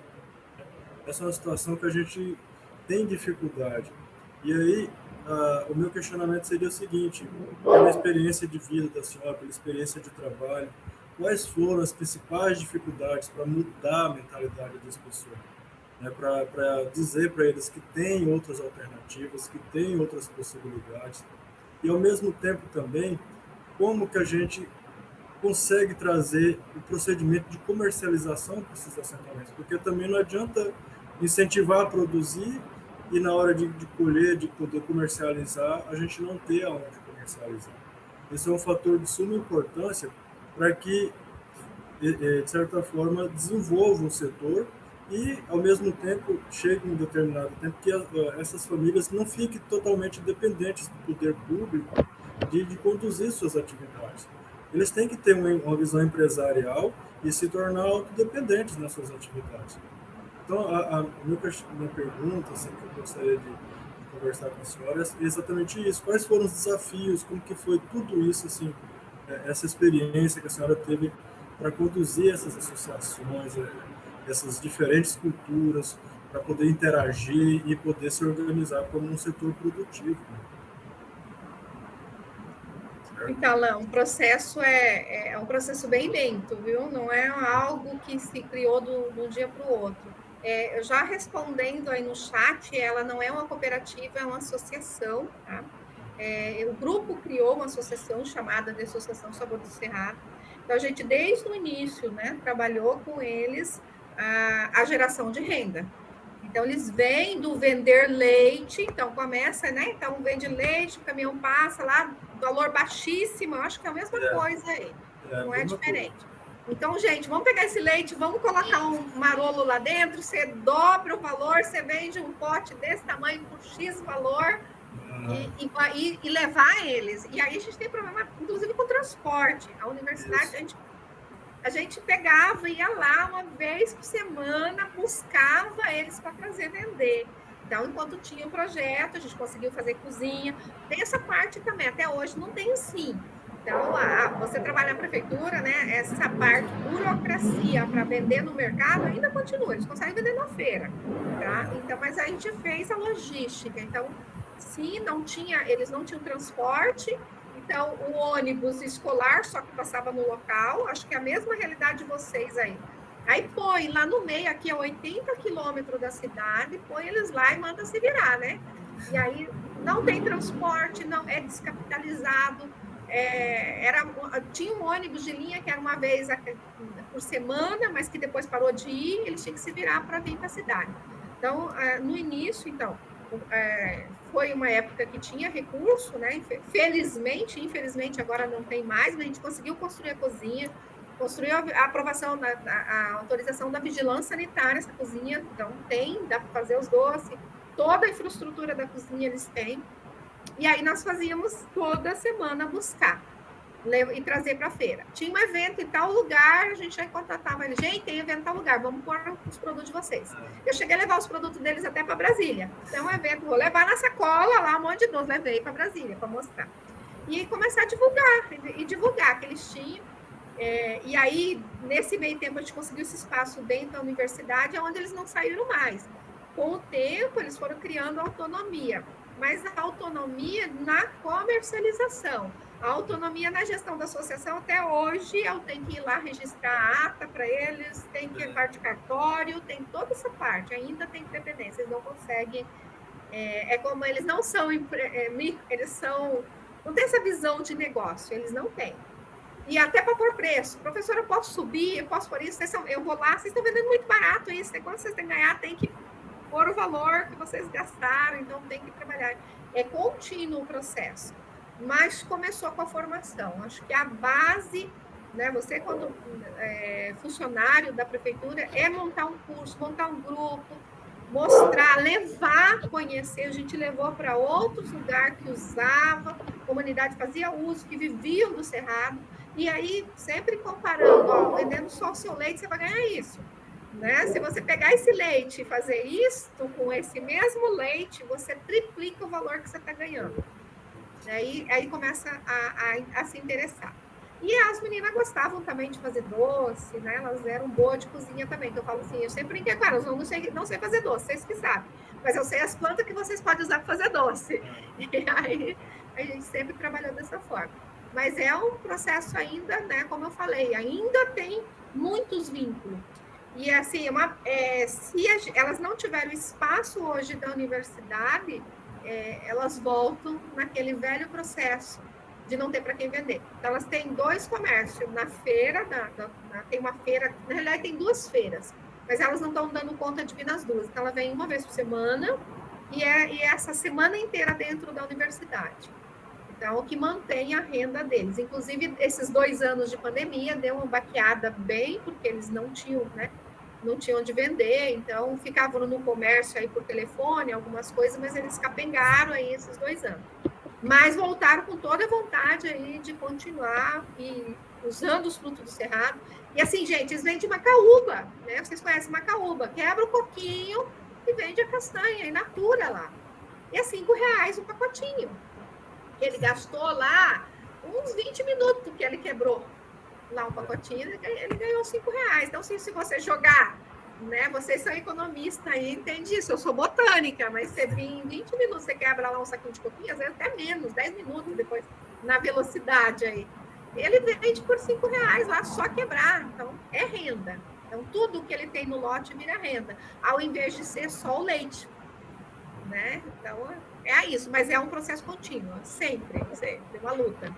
C: Essa é uma situação que a gente tem dificuldade. E aí, o meu questionamento seria o seguinte, pela experiência de vida da senhora, pela experiência de trabalho, quais foram as principais dificuldades para mudar a mentalidade das pessoas? Né, para dizer para eles que tem outras alternativas, que tem outras possibilidades, e ao mesmo tempo também, como que a gente consegue trazer o procedimento de comercialização para esses assentamentos, porque também não adianta incentivar a produzir e na hora de colher, de poder comercializar, a gente não ter aonde comercializar. Esse é um fator de suma importância para que, de certa forma, desenvolva o setor e, ao mesmo tempo, chegue um determinado tempo que essas famílias não fiquem totalmente dependentes do poder público de conduzir suas atividades. Eles têm que ter uma visão empresarial e se tornar autodependentes nas suas atividades. Então, a minha pergunta, assim, que eu gostaria de conversar com a senhora é exatamente isso. Quais foram os desafios, como que foi tudo isso, assim, essa experiência que a senhora teve para conduzir essas associações, essas diferentes culturas, para poder interagir e poder se organizar como um setor produtivo.
B: Então, Alain, o processo é um processo bem lento, viu? Não é algo que se criou de um dia para o outro. Já respondendo aí no chat, ela não é uma cooperativa, é uma associação, tá? O grupo criou uma associação chamada de Associação Sabor do Cerrado. Então, a gente, desde o início, né, trabalhou com eles a geração de renda. Então, eles vêm do vender leite, então começa, né? Então, vende leite, o caminhão passa lá, valor baixíssimo, eu acho que é a mesma coisa aí, não é diferente. Então, gente, vamos pegar esse leite, vamos colocar um marolo lá dentro, você dobra o valor, você vende um pote desse tamanho por X valor e levar eles. E aí a gente tem problema, inclusive, com transporte. A universidade, a gente pegava, ia lá uma vez por semana, buscava eles para trazer vender. Então, enquanto tinha o projeto, a gente conseguiu fazer cozinha. Tem essa parte também, até hoje não tem assim. Então, você trabalha na prefeitura, né? Essa parte, burocracia para vender no mercado ainda continua, eles conseguem vender na feira, tá? Então, mas a gente fez a logística. Então, se não tinha, eles não tinham transporte, então o ônibus escolar só que passava no local, acho que é a mesma realidade de vocês aí. Aí põe lá no meio, aqui a 80 quilômetros da cidade, põe eles lá e manda se virar, né? E aí não tem transporte, não é descapitalizado. Tinha um ônibus de linha que era uma vez por semana, mas que depois parou de ir, eles tinham que se virar para vir para a cidade. Então, no início, então, foi uma época que tinha recurso, né? Infelizmente agora não tem mais, mas a gente conseguiu construir a cozinha, construiu a aprovação, a autorização da vigilância sanitária, essa cozinha, então dá para fazer os doces, toda a infraestrutura da cozinha eles têm. E aí nós fazíamos toda semana buscar e trazer para a feira. Tinha um evento em tal lugar, a gente já contratava ele, gente, tem evento em tal lugar, vamos pôr os produtos de vocês. Eu cheguei a levar os produtos deles até para Brasília. Então, um evento, vou levar na sacola lá, um monte de doce, levei para Brasília para mostrar. E começar a divulgar que eles tinham. E aí, nesse meio tempo, a gente conseguiu esse espaço dentro da universidade, onde eles não saíram mais. Com o tempo, eles foram criando autonomia, mas a autonomia na comercialização. A autonomia na gestão da associação, até hoje, eu tenho que ir lá registrar a ata para eles, tem que ir parte de cartório, tem toda essa parte, ainda tem independência, eles não conseguem, como eles não são, eles são, não tem essa visão de negócio, eles não têm. E até para pôr preço, professora, eu posso subir, eu posso pôr isso, eu vou lá, vocês estão vendendo muito barato isso, quando vocês têm que ganhar, tem que pôr o valor que vocês gastaram, então tem que trabalhar. É contínuo o processo. Mas começou com a formação. Acho que a base, né, você quando funcionário da prefeitura, é montar um curso, montar um grupo, mostrar, levar, conhecer. A gente levou para outros lugares que usava, a comunidade fazia uso, que viviam do cerrado. E aí, sempre comparando, vendendo só o seu leite, você vai ganhar isso. né? Se você pegar esse leite e fazer isto com esse mesmo leite, você triplica o valor que você está ganhando. Aí começa a se interessar. E as meninas gostavam também de fazer doce, né? Elas eram boas de cozinha também. Que eu falo assim, eu sempre brinquei com elas, não sei fazer doce, vocês que sabem. Mas eu sei as plantas que vocês podem usar para fazer doce. E aí a gente sempre trabalhou dessa forma. Mas é um processo ainda, né? Como eu falei, ainda tem muitos vínculos. E assim, se elas não tiverem espaço hoje da universidade, elas voltam naquele velho processo de não ter para quem vender. Então, elas têm 2 comércios. Na feira, tem uma feira, na realidade tem 2 feiras, mas elas não estão dando conta de vir nas 2. Então, ela vem uma vez por semana e essa semana inteira dentro da universidade. Então, o que mantém a renda deles. Inclusive, esses 2 anos de pandemia deu uma baqueada bem, porque eles não tinham, né? Não tinham onde vender, então ficavam no comércio aí por telefone, algumas coisas, mas eles capengaram aí esses 2 anos. Mas voltaram com toda a vontade aí de continuar e usando os frutos do cerrado. E assim, gente, eles vendem macaúba, né? Vocês conhecem macaúba, quebra o coquinho e vende a castanha, in natura lá. E é R$5 o pacotinho. Ele gastou lá uns 20 minutos que ele quebrou lá um pacotinho, ele ganhou R$5. Então, se você jogar, né? Vocês são economistas aí, entende isso. Eu sou botânica, mas você vir em 20 minutos, você quebra lá um saquinho de coquinho, às vezes até menos, 10 minutos depois, na velocidade aí. Ele vende por R$5 lá, só quebrar. Então, é renda. Então, tudo que ele tem no lote vira renda, ao invés de ser só o leite, né? Então, é isso, mas é um processo contínuo, sempre uma luta.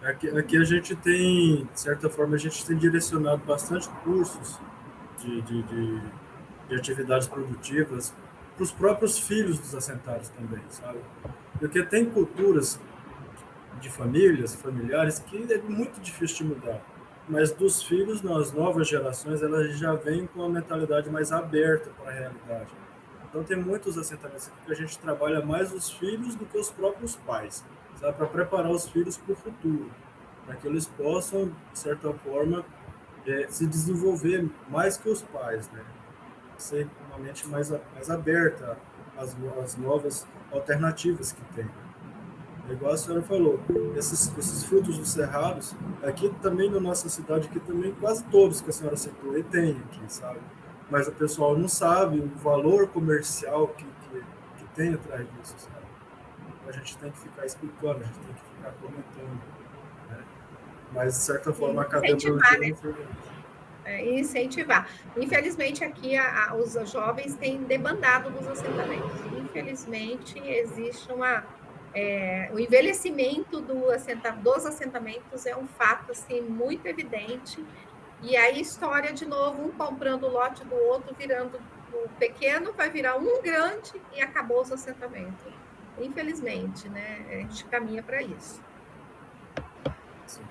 C: Aqui a gente tem, de certa forma, a gente tem direcionado bastante cursos de atividades produtivas para os próprios filhos dos assentados também, sabe? Porque tem culturas de familiares, que é muito difícil de mudar. Mas dos filhos, nas novas gerações, elas já vêm com uma mentalidade mais aberta para a realidade. Então, tem muitos assentamentos aqui que a gente trabalha mais os filhos do que os próprios pais, sabe? Para preparar os filhos para o futuro, para que eles possam, de certa forma, se desenvolver mais que os pais, né? Ser uma mente mais aberta às novas alternativas que tem. Igual a senhora falou, esses frutos dos cerrados, aqui também na nossa cidade, aqui também quase todos que a senhora citou, e tem aqui, sabe? Mas o pessoal não sabe o valor comercial que tem atrás disso, sabe? A gente tem que ficar explicando, a gente tem que ficar comentando, né? Mas, de certa forma, a cadeia produtiva...
B: Incentivar. Infelizmente, aqui os jovens têm debandado dos assentamentos. Infelizmente, existe o envelhecimento dos assentamentos é um fato assim, muito evidente. E aí, história de novo, um comprando o lote do outro, virando o pequeno, vai virar um grande e acabou os assentamentos. Infelizmente, né? A gente caminha para isso.
C: Sim.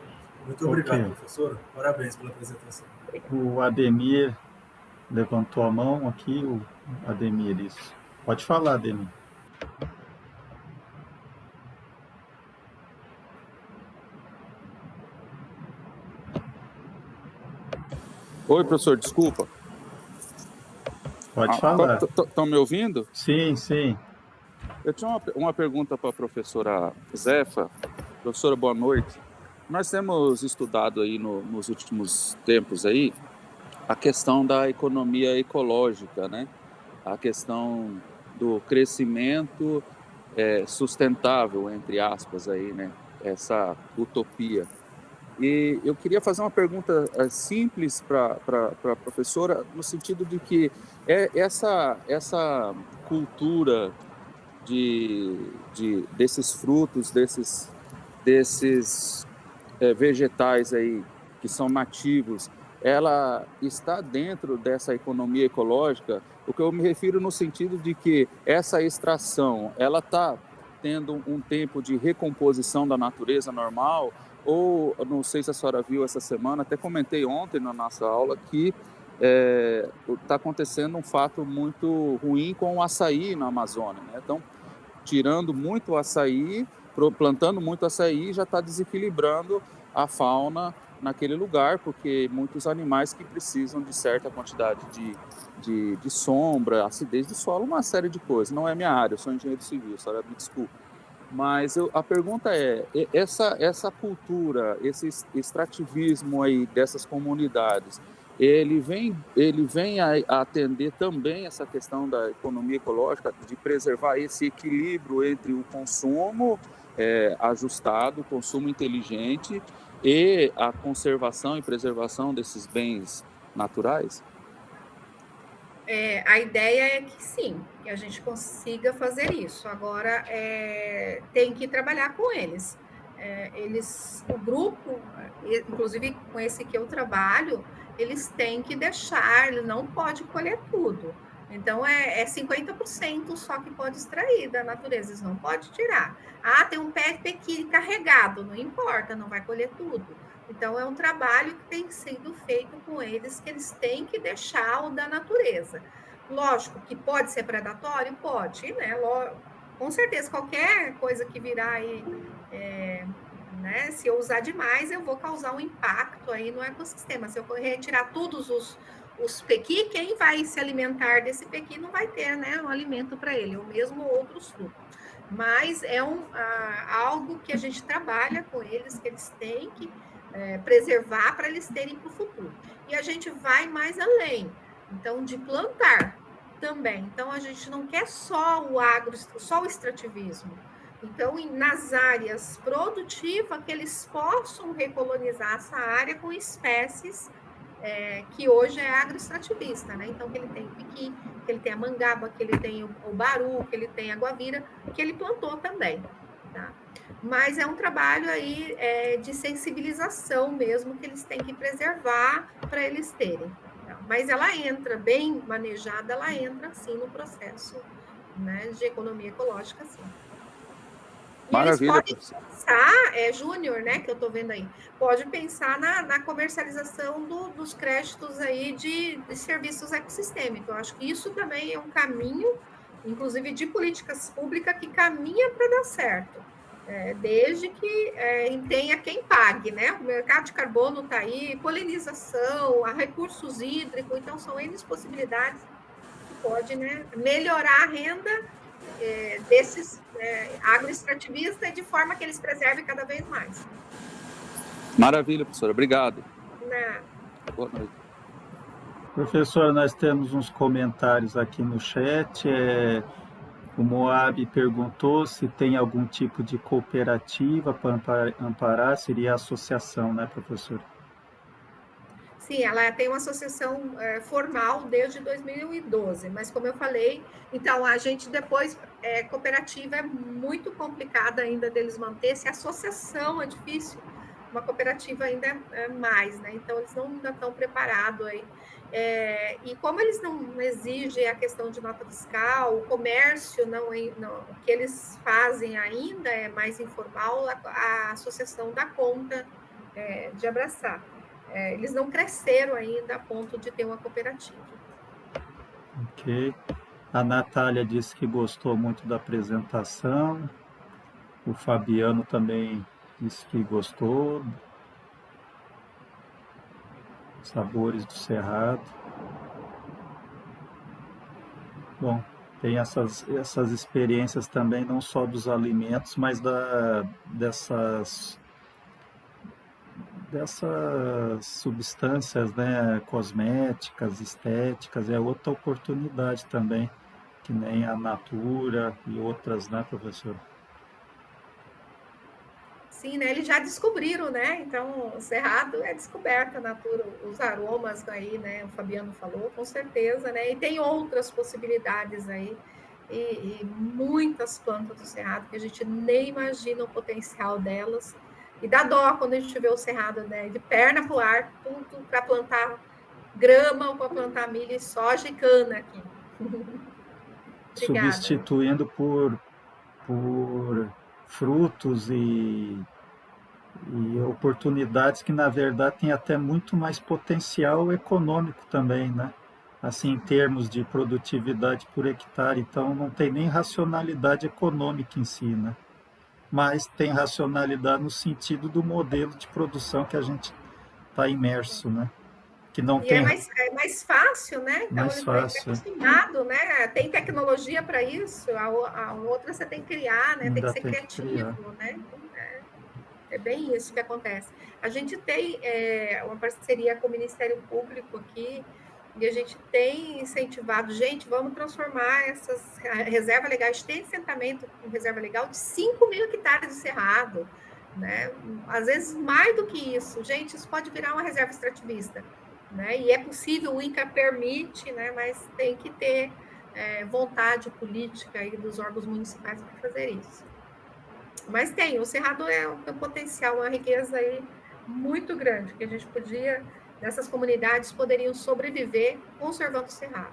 C: Muito obrigado, professora. Parabéns pela apresentação.
A: O Ademir levantou a mão aqui, o Ademir, isso. Pode falar, Ademir.
D: Oi, professor, desculpa.
A: Pode falar.
D: Estão me ouvindo?
A: Sim, sim.
D: Eu tinha uma pergunta para a professora Zefa. Professora, boa noite. Nós temos estudado aí nos últimos tempos aí a questão da economia ecológica, né? A questão do crescimento sustentável, entre aspas, aí, né? Essa utopia. E eu queria fazer uma pergunta simples para a professora, no sentido de que essa cultura desses frutos, desses vegetais aí que são nativos, ela está dentro dessa economia ecológica. O que eu me refiro no sentido de que essa extração, ela está tendo um tempo de recomposição da natureza normal, ou, não sei se a senhora viu essa semana, até comentei ontem na nossa aula que está acontecendo um fato muito ruim com o açaí na Amazônia, né? Então, tirando muito açaí, plantando muito açaí, já está desequilibrando a fauna naquele lugar, porque muitos animais que precisam de certa quantidade de sombra, acidez do solo, uma série de coisas. Não é minha área, eu sou engenheiro civil, senhora me desculpe. Mas a pergunta é, essa cultura, esse extrativismo aí dessas comunidades, ele vem a atender também essa questão da economia ecológica, de preservar esse equilíbrio entre o consumo ajustado, o consumo inteligente e a conservação e preservação desses bens naturais?
B: A ideia é que sim, que a gente consiga fazer isso. Agora, tem que trabalhar com eles. O grupo, inclusive com esse que eu trabalho, eles têm que deixar, ele não pode colher tudo. Então, 50% só que pode extrair da natureza, eles não pode tirar. Ah, tem um pé pequi carregado, não importa, não vai colher tudo. Então, é um trabalho que tem sido feito com eles, que eles têm que deixar o da natureza. Lógico que pode ser predatório? Pode, né? Com certeza, qualquer coisa que virar aí, né? Se eu usar demais, eu vou causar um impacto aí no ecossistema. Se eu retirar todos os pequi, quem vai se alimentar desse pequi não vai ter, né, um alimento para ele, ou mesmo outros frutos. Mas é algo que a gente trabalha com eles, que eles têm que preservar para eles terem para o futuro. E a gente vai mais além, então, de plantar também. Então, a gente não quer só só o extrativismo. Então, nas áreas produtivas, que eles possam recolonizar essa área com espécies que hoje é agroextrativista, né? Então, que ele tem o piqui, que ele tem a mangaba, que ele tem o baru, que ele tem a guavira, que ele plantou também, tá? Mas é um trabalho aí de sensibilização mesmo, que eles têm que preservar para eles terem. Tá? Mas ela entra, bem manejada, ela entra, sim, no processo, né, de economia ecológica, sim. E
D: Maravilha,
B: eles podem pensar, Júnior, né, que eu estou vendo aí, pode pensar na comercialização dos créditos aí de serviços ecossistêmicos. Eu acho que isso também é um caminho, inclusive de políticas públicas, que caminha para dar certo. Desde que tenha quem pague, né? O mercado de carbono está aí, polinização, recursos hídricos, então são N possibilidades que pode, né, melhorar a renda desses agroextrativistas de forma que eles preservem cada vez mais.
D: Maravilha, professora. Obrigado. Boa noite.
A: Professor, nós temos uns comentários aqui no chat. O Moab perguntou se tem algum tipo de cooperativa para amparar, seria a associação, né, professor?
B: Sim, ela tem uma associação formal desde 2012, mas como eu falei, então a gente depois, cooperativa é muito complicada ainda deles manter, se a associação é difícil, uma cooperativa ainda é mais, né? Então eles não ainda estão preparados aí. E como eles não exigem a questão de nota fiscal, o comércio o que eles fazem ainda é mais informal, a associação dá conta de abraçar. Eles não cresceram ainda a ponto de ter uma cooperativa.
A: Ok. A Natália disse que gostou muito da apresentação. O Fabiano também disse que gostou. Sabores do Cerrado. Bom, tem essas experiências também, não só dos alimentos, mas dessas substâncias, né, cosméticas, estéticas, é outra oportunidade também, que nem a Natura e outras, né, professor?
B: Sim, né? Eles já descobriram, né? Então, o Cerrado é descoberta, a Natura, os aromas aí, né? O Fabiano falou, com certeza, né? E tem outras possibilidades aí, e muitas plantas do Cerrado que a gente nem imagina o potencial delas. E dá dó quando a gente vê o Cerrado, né? De perna pro ar, tudo para plantar grama ou para plantar milho e soja e cana aqui. Obrigada.
A: Substituindo por frutos e oportunidades que, na verdade, têm até muito mais potencial econômico também, né? Assim, em termos de produtividade por hectare. Então, não tem nem racionalidade econômica em si, né? Mas tem racionalidade no sentido do modelo de produção que a gente tá imerso, né? Que não
B: E
A: tem
B: é mais fácil, né? Então,
A: mais
B: ele vai
A: fácil.
B: acostumado, né? Tem tecnologia para isso, a outra você tem que criar, né? Tem que
A: Ainda
B: ser
A: tem que criar.
B: criativo, né? É bem isso que acontece. A gente tem uma parceria com o Ministério Público aqui, e a gente tem incentivado, gente, vamos transformar essas reservas legais, tem assentamento com reserva legal de 5.000 hectares de cerrado, né? Às vezes mais do que isso. Gente, isso pode virar uma reserva extrativista, né? E é possível, o INCRA permite, né? Mas tem que ter vontade política aí dos órgãos municipais para fazer isso. Mas tem, o cerrado é um potencial, uma riqueza aí muito grande, que a gente podia, nessas comunidades, poderiam sobreviver conservando o cerrado.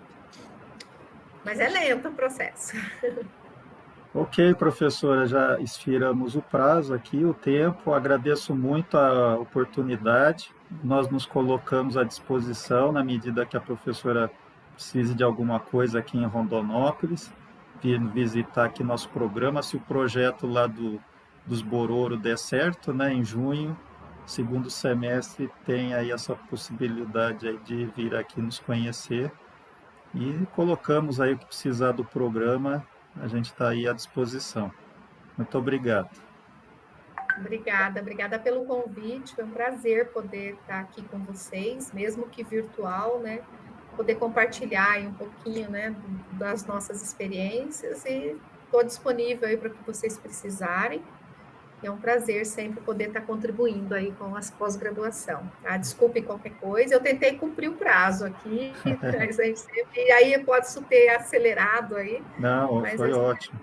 B: Mas é lento o processo.
A: Ok, professora, já expiramos o prazo aqui, o tempo. Agradeço muito a oportunidade. Nós nos colocamos à disposição na medida que a professora precise de alguma coisa aqui em Rondonópolis, vindo visitar aqui nosso programa. Se o projeto lá dos Bororo der certo, né, em junho, segundo semestre, tem aí essa possibilidade aí de vir aqui nos conhecer. E colocamos aí o que precisar do programa, a gente está aí à disposição. Muito obrigado.
B: Obrigada pelo convite. Foi um prazer poder estar aqui com vocês, mesmo que virtual, né? Poder compartilhar aí um pouquinho, né, das nossas experiências, e estou disponível aí para o que vocês precisarem. É um prazer sempre poder estar contribuindo aí com as pós-graduação. Tá? Desculpe qualquer coisa, eu tentei cumprir o prazo aqui, mas e aí pode ter acelerado aí.
A: Não, foi ótimo.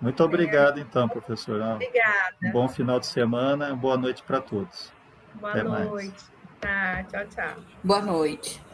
A: Muito obrigado, então, professor.
B: Obrigada.
A: Um bom final de semana, boa noite para todos.
B: Boa
A: Até mais.
B: noite. Tá, tchau, tchau.
E: Boa noite.